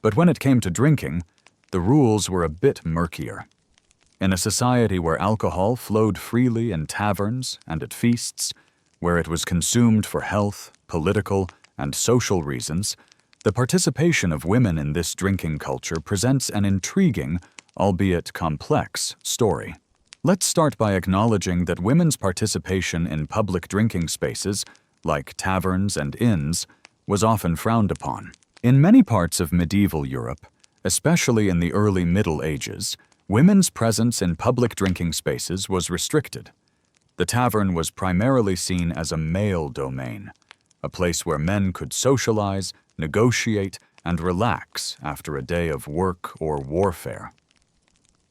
But when it came to drinking, the rules were a bit murkier. In a society where alcohol flowed freely in taverns and at feasts, where it was consumed for health, political, and social reasons, the participation of women in this drinking culture presents an intriguing, albeit complex, story. Let's start by acknowledging that women's participation in public drinking spaces, like taverns and inns, was often frowned upon. In many parts of medieval Europe, especially in the early Middle Ages, women's presence in public drinking spaces was restricted. The tavern was primarily seen as a male domain, a place where men could socialize, negotiate, and relax after a day of work or warfare.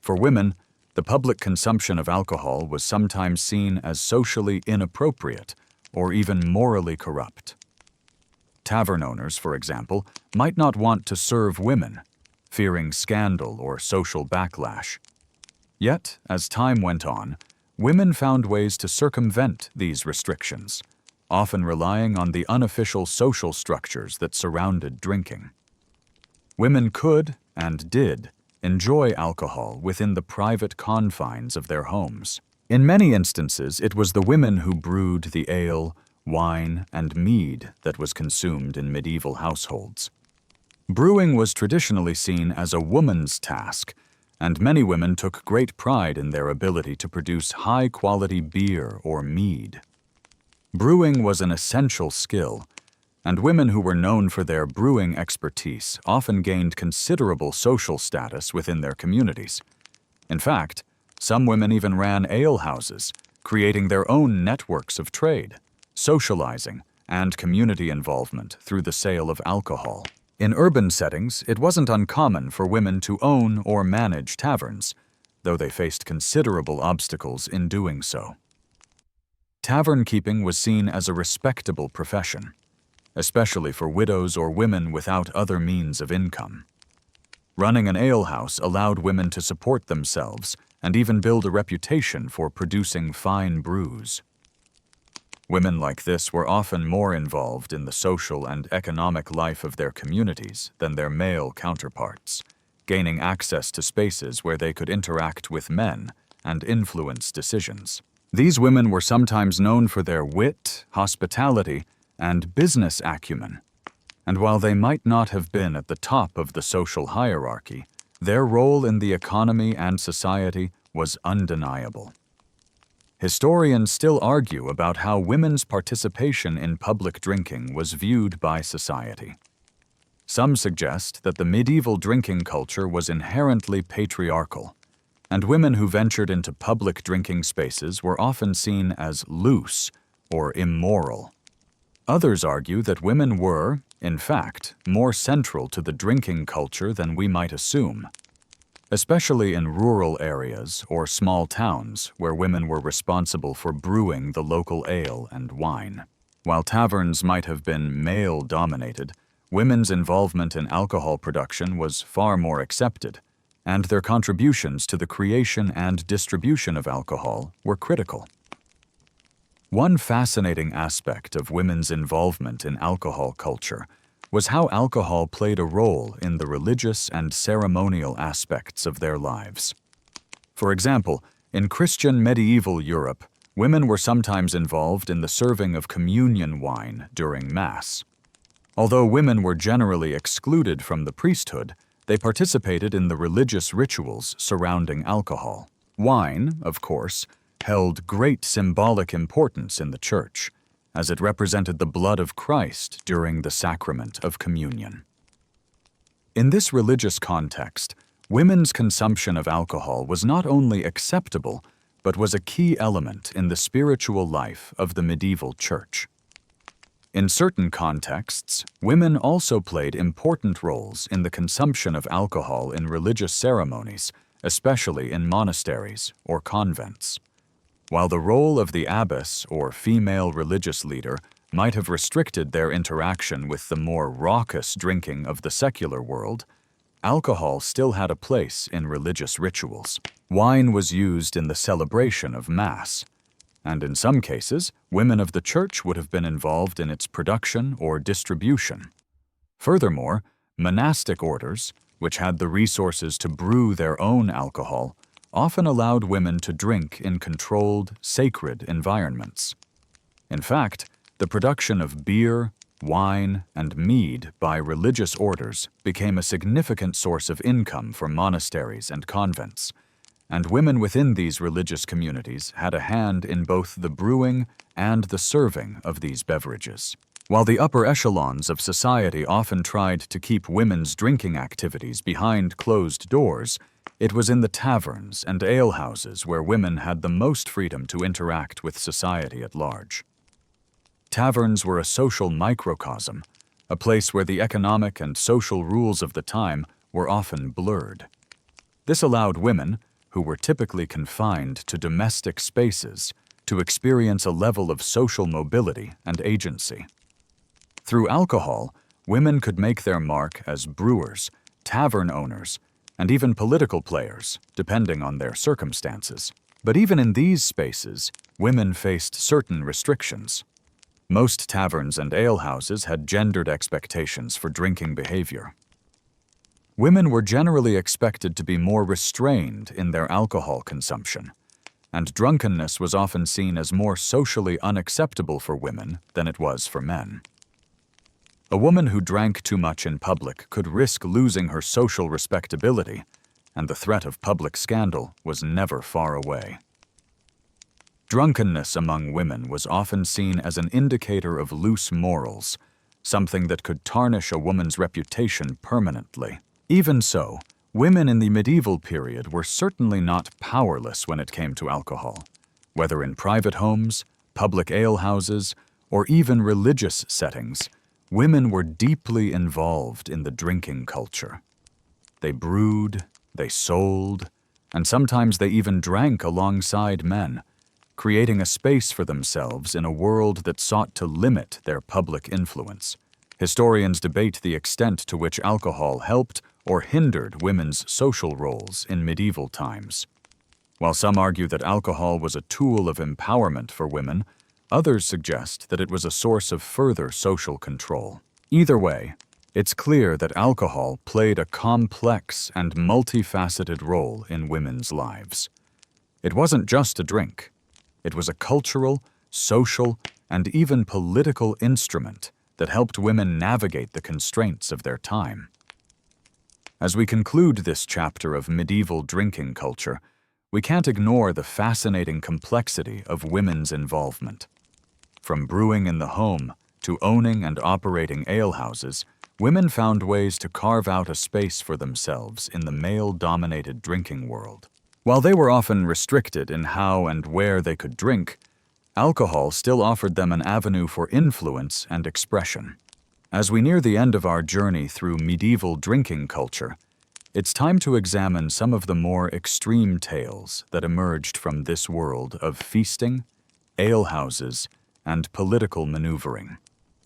For women, the public consumption of alcohol was sometimes seen as socially inappropriate or even morally corrupt. Tavern owners, for example, might not want to serve women, fearing scandal or social backlash. Yet, as time went on, women found ways to circumvent these restrictions, often relying on the unofficial social structures that surrounded drinking. Women could, and did, enjoy alcohol within the private confines of their homes. In many instances, it was the women who brewed the ale, wine, and mead that was consumed in medieval households. Brewing was traditionally seen as a woman's task, and many women took great pride in their ability to produce high-quality beer or mead. Brewing was an essential skill, and women who were known for their brewing expertise often gained considerable social status within their communities. In fact, some women even ran alehouses, creating their own networks of trade, socializing, and community involvement through the sale of alcohol. In urban settings, it wasn't uncommon for women to own or manage taverns, though they faced considerable obstacles in doing so. Tavern keeping was seen as a respectable profession, especially for widows or women without other means of income. Running an alehouse allowed women to support themselves and even build a reputation for producing fine brews. Women like this were often more involved in the social and economic life of their communities than their male counterparts, gaining access to spaces where they could interact with men and influence decisions. These women were sometimes known for their wit, hospitality, and business acumen, and while they might not have been at the top of the social hierarchy, their role in the economy and society was undeniable. Historians still argue about how women's participation in public drinking was viewed by society. Some suggest that the medieval drinking culture was inherently patriarchal, and women who ventured into public drinking spaces were often seen as loose or immoral. Others argue that women were, in fact, more central to the drinking culture than we might assume, especially in rural areas or small towns where women were responsible for brewing the local ale and wine. While taverns might have been male-dominated, women's involvement in alcohol production was far more accepted, and their contributions to the creation and distribution of alcohol were critical. One fascinating aspect of women's involvement in alcohol culture was how alcohol played a role in the religious and ceremonial aspects of their lives. For example, In Christian medieval Europe, women were sometimes involved in the serving of communion wine during Mass. Although women were generally excluded from the priesthood, they participated in the religious rituals surrounding alcohol. Wine, of course, held great symbolic importance in the Church, as it represented the blood of Christ during the sacrament of communion. In this religious context, women's consumption of alcohol was not only acceptable, but was a key element in the spiritual life of the medieval Church. In certain contexts, women also played important roles in the consumption of alcohol in religious ceremonies, especially in monasteries or convents. While the role of the abbess or female religious leader might have restricted their interaction with the more raucous drinking of the secular world, alcohol still had a place in religious rituals. Wine was used in the celebration of Mass, and in some cases, women of the Church would have been involved in its production or distribution. Furthermore, monastic orders, which had the resources to brew their own alcohol, often allowed women to drink in controlled, sacred environments. In fact, the production of beer, wine, and mead by religious orders became a significant source of income for monasteries and convents, and women within these religious communities had a hand in both the brewing and the serving of these beverages. While the upper echelons of society often tried to keep women's drinking activities behind closed doors, it was in the taverns and alehouses where women had the most freedom to interact with society at large. Taverns were a social microcosm, a place where the economic and social rules of the time were often blurred. This allowed women, who were typically confined to domestic spaces, to experience a level of social mobility and agency. Through alcohol, women could make their mark as brewers, tavern owners, and even political players, depending on their circumstances. But even in these spaces, women faced certain restrictions. Most taverns and alehouses had gendered expectations for drinking behavior. Women were generally expected to be more restrained in their alcohol consumption, and drunkenness was often seen as more socially unacceptable for women than it was for men. A woman who drank too much in public could risk losing her social respectability, and the threat of public scandal was never far away. Drunkenness among women was often seen as an indicator of loose morals, something that could tarnish a woman's reputation permanently. Even so, women in the medieval period were certainly not powerless when it came to alcohol, whether in private homes, public alehouses, or even religious settings. Women were deeply involved in the drinking culture. They brewed, they sold, and sometimes they even drank alongside men, creating a space for themselves in a world that sought to limit their public influence. Historians debate the extent to which alcohol helped or hindered women's social roles in medieval times. While some argue that alcohol was a tool of empowerment for women, others suggest that it was a source of further social control. Either way, it's clear that alcohol played a complex and multifaceted role in women's lives. It wasn't just a drink. It was a cultural, social, and even political instrument that helped women navigate the constraints of their time. As we conclude this chapter of medieval drinking culture, we can't ignore the fascinating complexity of women's involvement. From brewing in the home to owning and operating alehouses, women found ways to carve out a space for themselves in the male-dominated drinking world. While they were often restricted in how and where they could drink, alcohol still offered them an avenue for influence and expression. As we near the end of our journey through medieval drinking culture, it's time to examine some of the more extreme tales that emerged from this world of feasting, alehouses, and political maneuvering.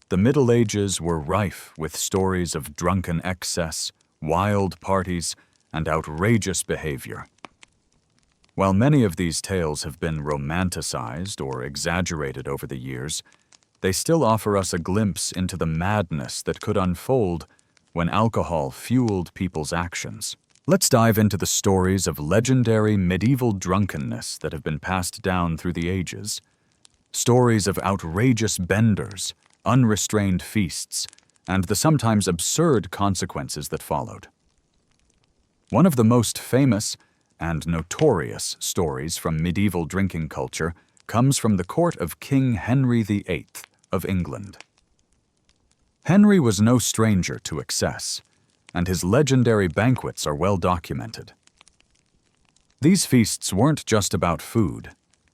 The Middle Ages were rife with stories of drunken excess, wild parties, and outrageous behavior. While many of these tales have been romanticized or exaggerated over the years, they still offer us a glimpse into the madness that could unfold when alcohol fueled people's actions. Let's dive into the stories of legendary medieval drunkenness that have been passed down through the ages. Stories of outrageous benders, unrestrained feasts, and the sometimes absurd consequences that followed. One of the most famous and notorious stories from medieval drinking culture comes from the court of King Henry VIII of England. Henry was no stranger to excess, and his legendary banquets are well documented. These feasts weren't just about food.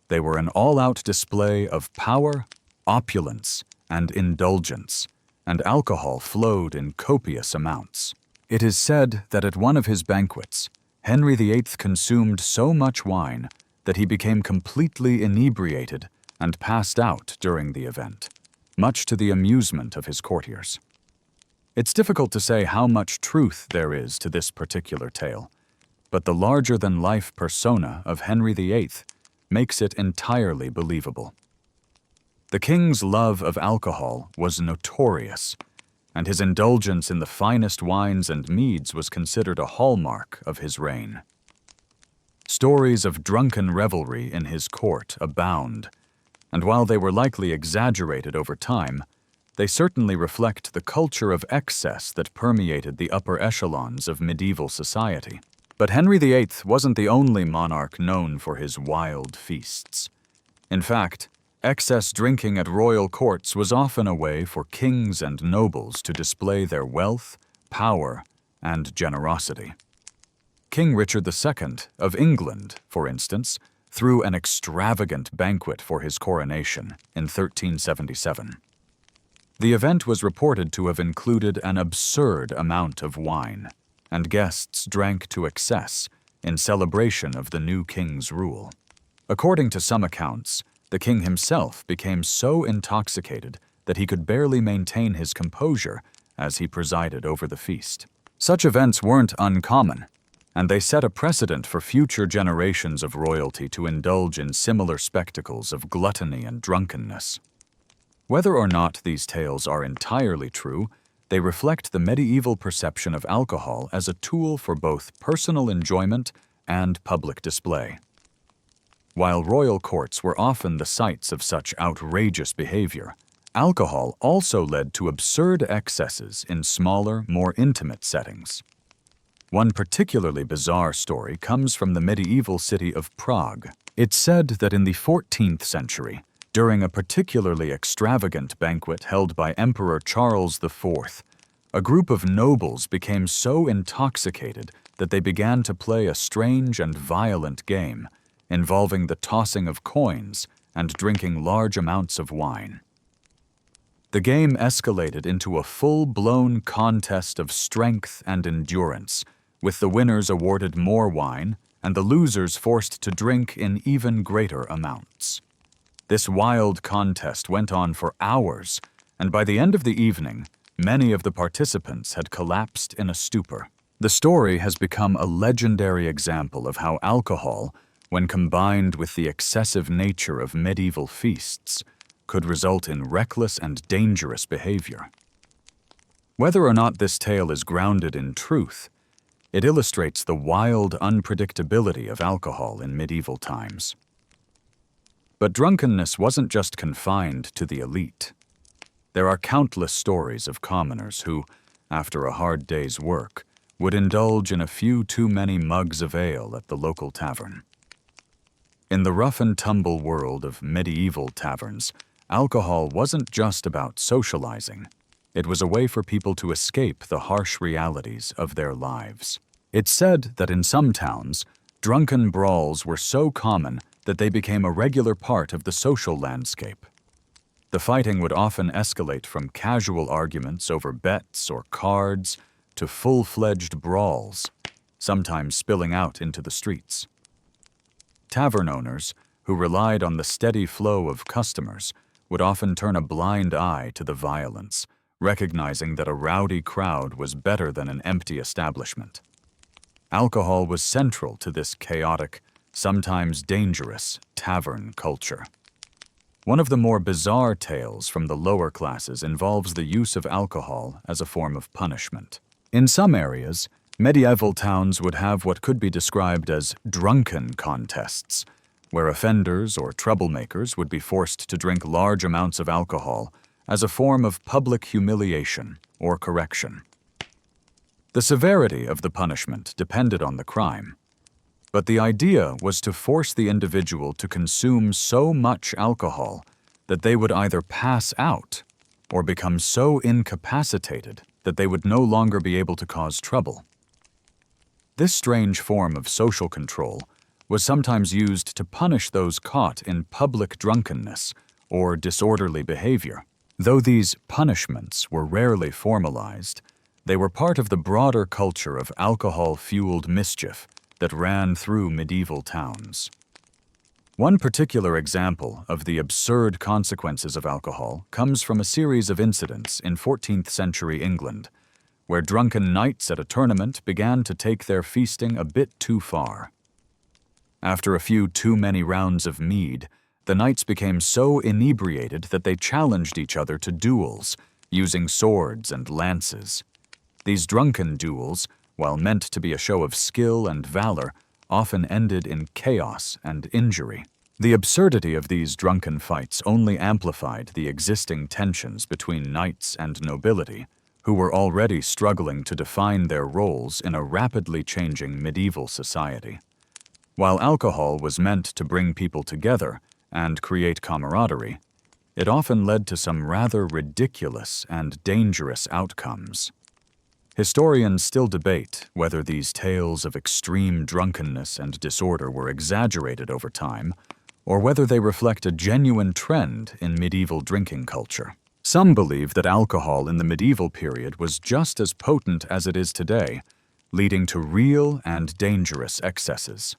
They were an all-out display of power, opulence, and indulgence, and alcohol flowed in copious amounts. It is said that at one of his banquets, Henry VIII consumed so much wine that he became completely inebriated and passed out during the event, much to the amusement of his courtiers. It's difficult to say how much truth there is to this particular tale, but the larger-than-life persona of Henry VIII makes it entirely believable. The king's love of alcohol was notorious, and his indulgence in the finest wines and meads was considered a hallmark of his reign. Stories of drunken revelry in his court abound, and while they were likely exaggerated over time, they certainly reflect the culture of excess that permeated the upper echelons of medieval society. But Henry VIII wasn't the only monarch known for his wild feasts. In fact, excess drinking at royal courts was often a way for kings and nobles to display their wealth, power, and generosity. King Richard II of England, for instance, threw an extravagant banquet for his coronation in 1377. The event was reported to have included an absurd amount of wine, and guests drank to excess in celebration of the new king's rule. According to some accounts, the king himself became so intoxicated that he could barely maintain his composure as he presided over the feast. Such events weren't uncommon, and they set a precedent for future generations of royalty to indulge in similar spectacles of gluttony and drunkenness. Whether or not these tales are entirely true, they reflect the medieval perception of alcohol as a tool for both personal enjoyment and public display. While royal courts were often the sites of such outrageous behavior, alcohol also led to absurd excesses in smaller, more intimate settings. One particularly bizarre story comes from the medieval city of Prague. It's said that in the 14th century, during a particularly extravagant banquet held by Emperor Charles IV, a group of nobles became so intoxicated that they began to play a strange and violent game involving the tossing of coins and drinking large amounts of wine. The game escalated into a full-blown contest of strength and endurance, with the winners awarded more wine and the losers forced to drink in even greater amounts. This wild contest went on for hours, and by the end of the evening, many of the participants had collapsed in a stupor. The story has become a legendary example of how alcohol, when combined with the excessive nature of medieval feasts, could result in reckless and dangerous behavior. Whether or not this tale is grounded in truth, it illustrates the wild unpredictability of alcohol in medieval times. But drunkenness wasn't just confined to the elite. There are countless stories of commoners who, after a hard day's work, would indulge in a few too many mugs of ale at the local tavern. In the rough-and-tumble world of medieval taverns, alcohol wasn't just about socializing. It was a way for people to escape the harsh realities of their lives. It's said that in some towns, drunken brawls were so common that they became a regular part of the social landscape. The fighting would often escalate from casual arguments over bets or cards to full-fledged brawls, sometimes spilling out into the streets. Tavern owners, who relied on the steady flow of customers, would often turn a blind eye to the violence, recognizing that a rowdy crowd was better than an empty establishment. Alcohol was central to this chaotic, sometimes dangerous, tavern culture. One of the more bizarre tales from the lower classes involves the use of alcohol as a form of punishment. In some areas, Medieval towns would have what could be described as drunken contests, where offenders or troublemakers would be forced to drink large amounts of alcohol as a form of public humiliation or correction. The severity of the punishment depended on the crime, but the idea was to force the individual to consume so much alcohol that they would either pass out or become so incapacitated that they would no longer be able to cause trouble. This strange form of social control was sometimes used to punish those caught in public drunkenness or disorderly behavior. Though these punishments were rarely formalized, they were part of the broader culture of alcohol-fueled mischief that ran through medieval towns. One particular example of the absurd consequences of alcohol comes from a series of incidents in 14th century England, where drunken knights at a tournament began to take their feasting a bit too far. After a few too many rounds of mead, the knights became so inebriated that they challenged each other to duels, using swords and lances. These drunken duels, while meant to be a show of skill and valor, often ended in chaos and injury. The absurdity of these drunken fights only amplified the existing tensions between knights and nobility, who were already struggling to define their roles in a rapidly changing medieval society. While alcohol was meant to bring people together and create camaraderie, it often led to some rather ridiculous and dangerous outcomes. Historians still debate whether these tales of extreme drunkenness and disorder were exaggerated over time, or whether they reflect a genuine trend in medieval drinking culture. Some believe that alcohol in the medieval period was just as potent as it is today, leading to real and dangerous excesses.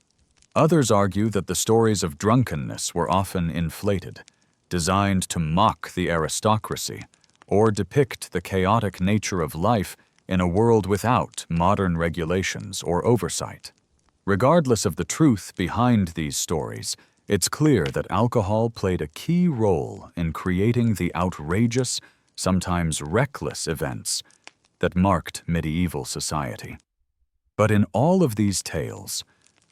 Others argue that the stories of drunkenness were often inflated, designed to mock the aristocracy or depict the chaotic nature of life in a world without modern regulations or oversight. Regardless of the truth behind these stories, it's clear that alcohol played a key role in creating the outrageous, sometimes reckless events that marked medieval society. But in all of these tales,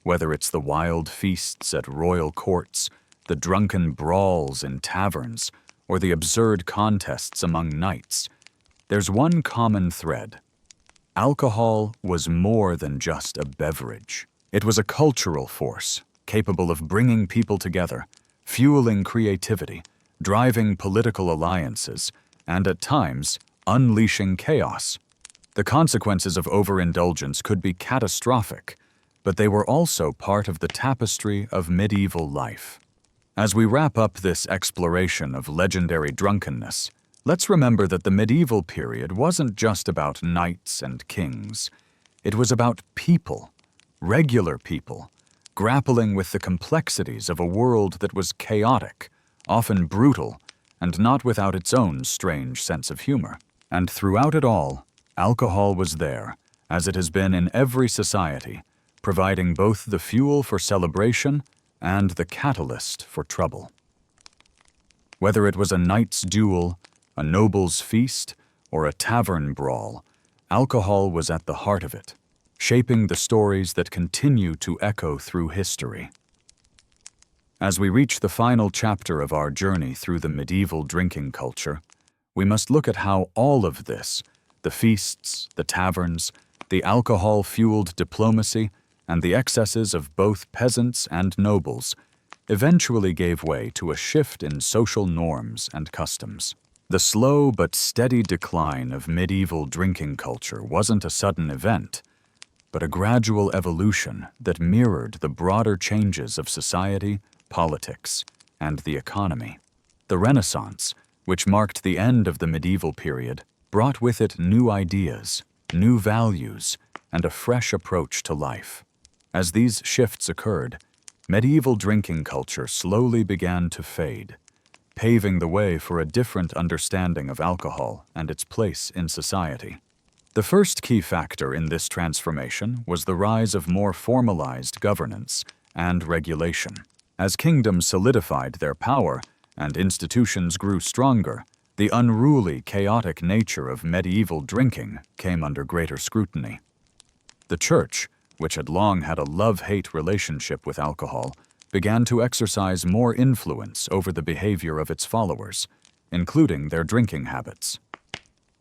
whether it's the wild feasts at royal courts, the drunken brawls in taverns, or the absurd contests among knights, there's one common thread. Alcohol was more than just a beverage. It was a cultural force, capable of bringing people together, fueling creativity, driving political alliances, and at times, unleashing chaos. The consequences of overindulgence could be catastrophic, but they were also part of the tapestry of medieval life. As we wrap up this exploration of legendary drunkenness, let's remember that the medieval period wasn't just about knights and kings. It was about people, regular people, grappling with the complexities of a world that was chaotic, often brutal, and not without its own strange sense of humor. And throughout it all, alcohol was there, as it has been in every society, providing both the fuel for celebration and the catalyst for trouble. Whether it was a knight's duel, a noble's feast, or a tavern brawl, alcohol was at the heart of it, shaping the stories that continue to echo through history. As we reach the final chapter of our journey through the medieval drinking culture, we must look at how all of this, the feasts, the taverns, the alcohol-fueled diplomacy, and the excesses of both peasants and nobles, eventually gave way to a shift in social norms and customs. The slow but steady decline of medieval drinking culture wasn't a sudden event, but a gradual evolution that mirrored the broader changes of society, politics, and the economy. The Renaissance, which marked the end of the medieval period, brought with it new ideas, new values, and a fresh approach to life. As these shifts occurred, medieval drinking culture slowly began to fade, paving the way for a different understanding of alcohol and its place in society. The first key factor in this transformation was the rise of more formalized governance and regulation. As kingdoms solidified their power and institutions grew stronger, the unruly, chaotic nature of medieval drinking came under greater scrutiny. The Church, which had long had a love-hate relationship with alcohol, began to exercise more influence over the behavior of its followers, including their drinking habits.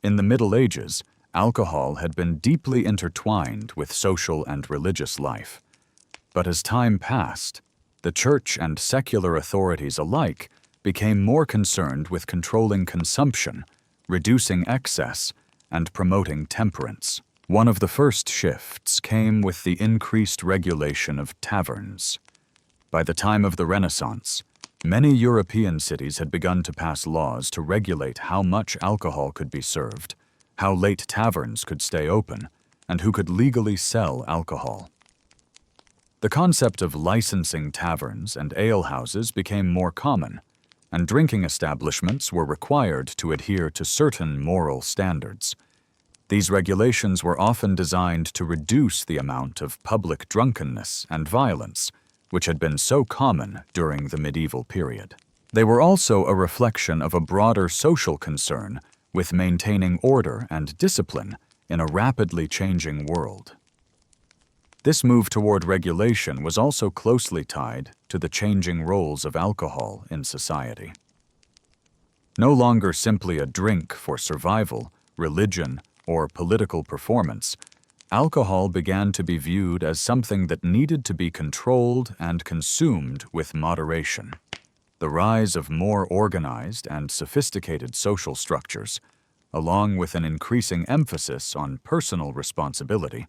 In the Middle Ages, alcohol had been deeply intertwined with social and religious life. But as time passed, the Church and secular authorities alike became more concerned with controlling consumption, reducing excess, and promoting temperance. One of the first shifts came with the increased regulation of taverns. By the time of the Renaissance, many European cities had begun to pass laws to regulate how much alcohol could be served, how late taverns could stay open, and who could legally sell alcohol. The concept of licensing taverns and alehouses became more common, and drinking establishments were required to adhere to certain moral standards. These regulations were often designed to reduce the amount of public drunkenness and violence, which had been so common during the medieval period. They were also a reflection of a broader social concern with maintaining order and discipline in a rapidly changing world. This move toward regulation was also closely tied to the changing roles of alcohol in society. No longer simply a drink for survival, religion, or political performance, alcohol began to be viewed as something that needed to be controlled and consumed with moderation. The rise of more organized and sophisticated social structures, along with an increasing emphasis on personal responsibility,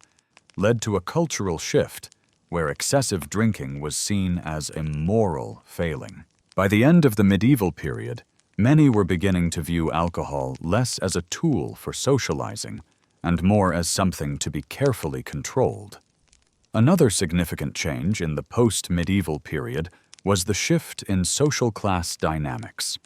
led to a cultural shift where excessive drinking was seen as a moral failing. By the end of the medieval period, many were beginning to view alcohol less as a tool for socializing and more as something to be carefully controlled. Another significant change in the post-medieval period was the shift in social class dynamics.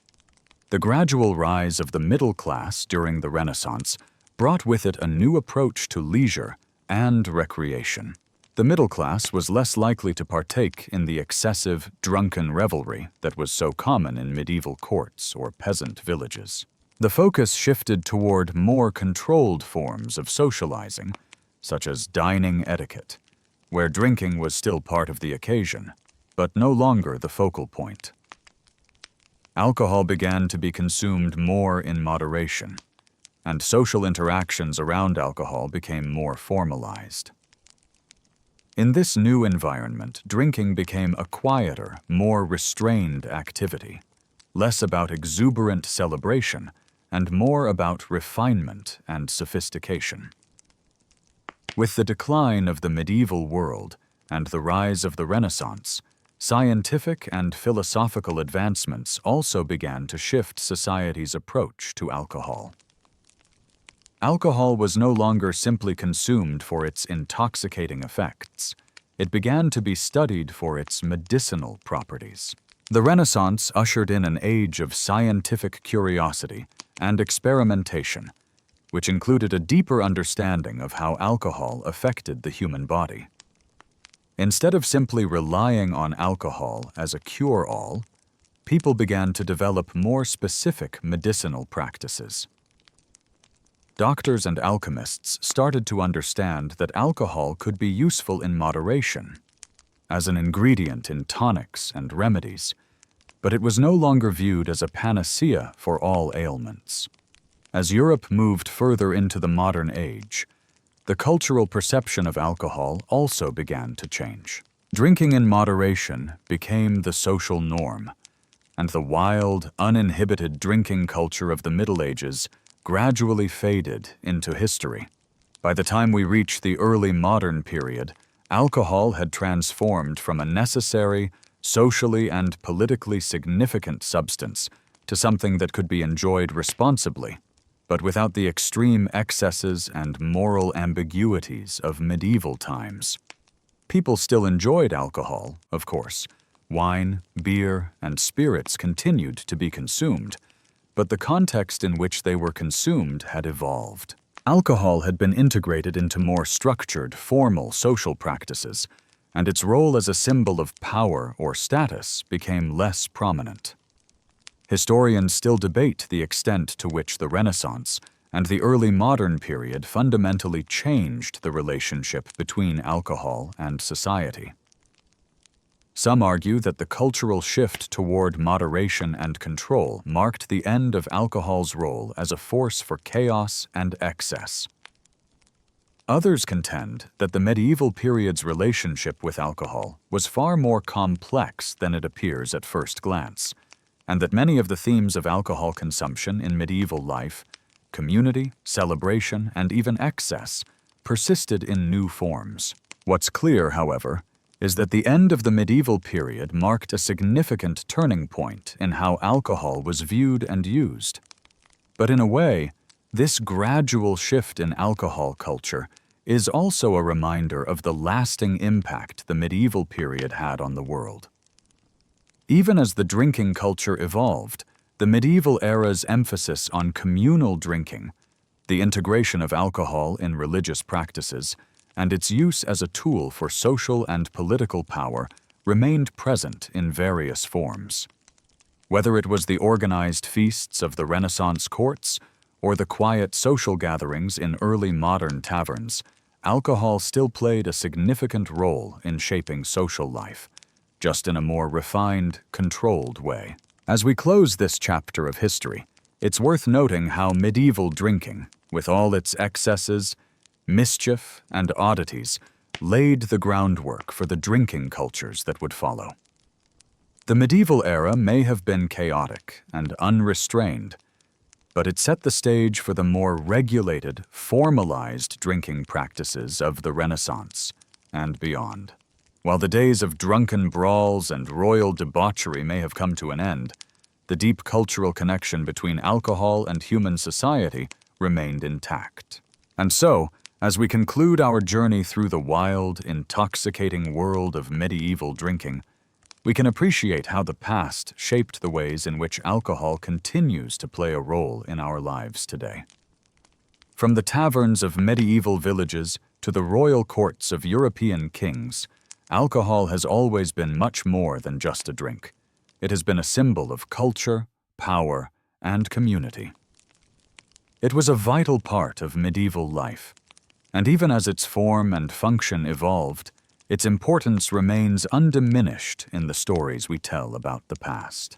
The gradual rise of the middle class during the Renaissance brought with it a new approach to leisure and recreation. The middle class was less likely to partake in the excessive, drunken revelry that was so common in medieval courts or peasant villages. The focus shifted toward more controlled forms of socializing, such as dining etiquette, where drinking was still part of the occasion, but no longer the focal point. Alcohol began to be consumed more in moderation, and social interactions around alcohol became more formalized. In this new environment, drinking became a quieter, more restrained activity, less about exuberant celebration and more about refinement and sophistication. With the decline of the medieval world and the rise of the Renaissance, scientific and philosophical advancements also began to shift society's approach to alcohol. Alcohol was no longer simply consumed for its intoxicating effects. It began to be studied for its medicinal properties. The Renaissance ushered in an age of scientific curiosity and experimentation, which included a deeper understanding of how alcohol affected the human body. Instead of simply relying on alcohol as a cure-all, people began to develop more specific medicinal practices. Doctors and alchemists started to understand that alcohol could be useful in moderation, as an ingredient in tonics and remedies, but it was no longer viewed as a panacea for all ailments. As Europe moved further into the modern age, the cultural perception of alcohol also began to change. Drinking in moderation became the social norm, and the wild, uninhibited drinking culture of the Middle Ages gradually faded into history. By the time we reach the early modern period, alcohol had transformed from a necessary, socially and politically significant substance to something that could be enjoyed responsibly, but without the extreme excesses and moral ambiguities of medieval times. People still enjoyed alcohol, of course. Wine, beer, and spirits continued to be consumed, but the context in which they were consumed had evolved. Alcohol had been integrated into more structured, formal social practices, and its role as a symbol of power or status became less prominent. Historians still debate the extent to which the Renaissance and the early modern period fundamentally changed the relationship between alcohol and society. Some argue that the cultural shift toward moderation and control marked the end of alcohol's role as a force for chaos and excess. Others contend that the medieval period's relationship with alcohol was far more complex than it appears at first glance, and that many of the themes of alcohol consumption in medieval life, community, celebration, and even excess, persisted in new forms. What's clear, however, is that the end of the medieval period marked a significant turning point in how alcohol was viewed and used. But in a way, this gradual shift in alcohol culture is also a reminder of the lasting impact the medieval period had on the world. Even as the drinking culture evolved, the medieval era's emphasis on communal drinking, the integration of alcohol in religious practices, and its use as a tool for social and political power remained present in various forms. Whether it was the organized feasts of the Renaissance courts or the quiet social gatherings in early modern taverns, alcohol still played a significant role in shaping social life, just in a more refined, controlled way. As we close this chapter of history, it's worth noting how medieval drinking, with all its excesses, mischief, and oddities, laid the groundwork for the drinking cultures that would follow. The medieval era may have been chaotic and unrestrained, but it set the stage for the more regulated, formalized drinking practices of the Renaissance and beyond. While the days of drunken brawls and royal debauchery may have come to an end, the deep cultural connection between alcohol and human society remained intact. And so, as we conclude our journey through the wild, intoxicating world of medieval drinking, we can appreciate how the past shaped the ways in which alcohol continues to play a role in our lives today. From the taverns of medieval villages to the royal courts of European kings, alcohol has always been much more than just a drink. It has been a symbol of culture, power, and community. It was a vital part of medieval life, and even as its form and function evolved, its importance remains undiminished in the stories we tell about the past.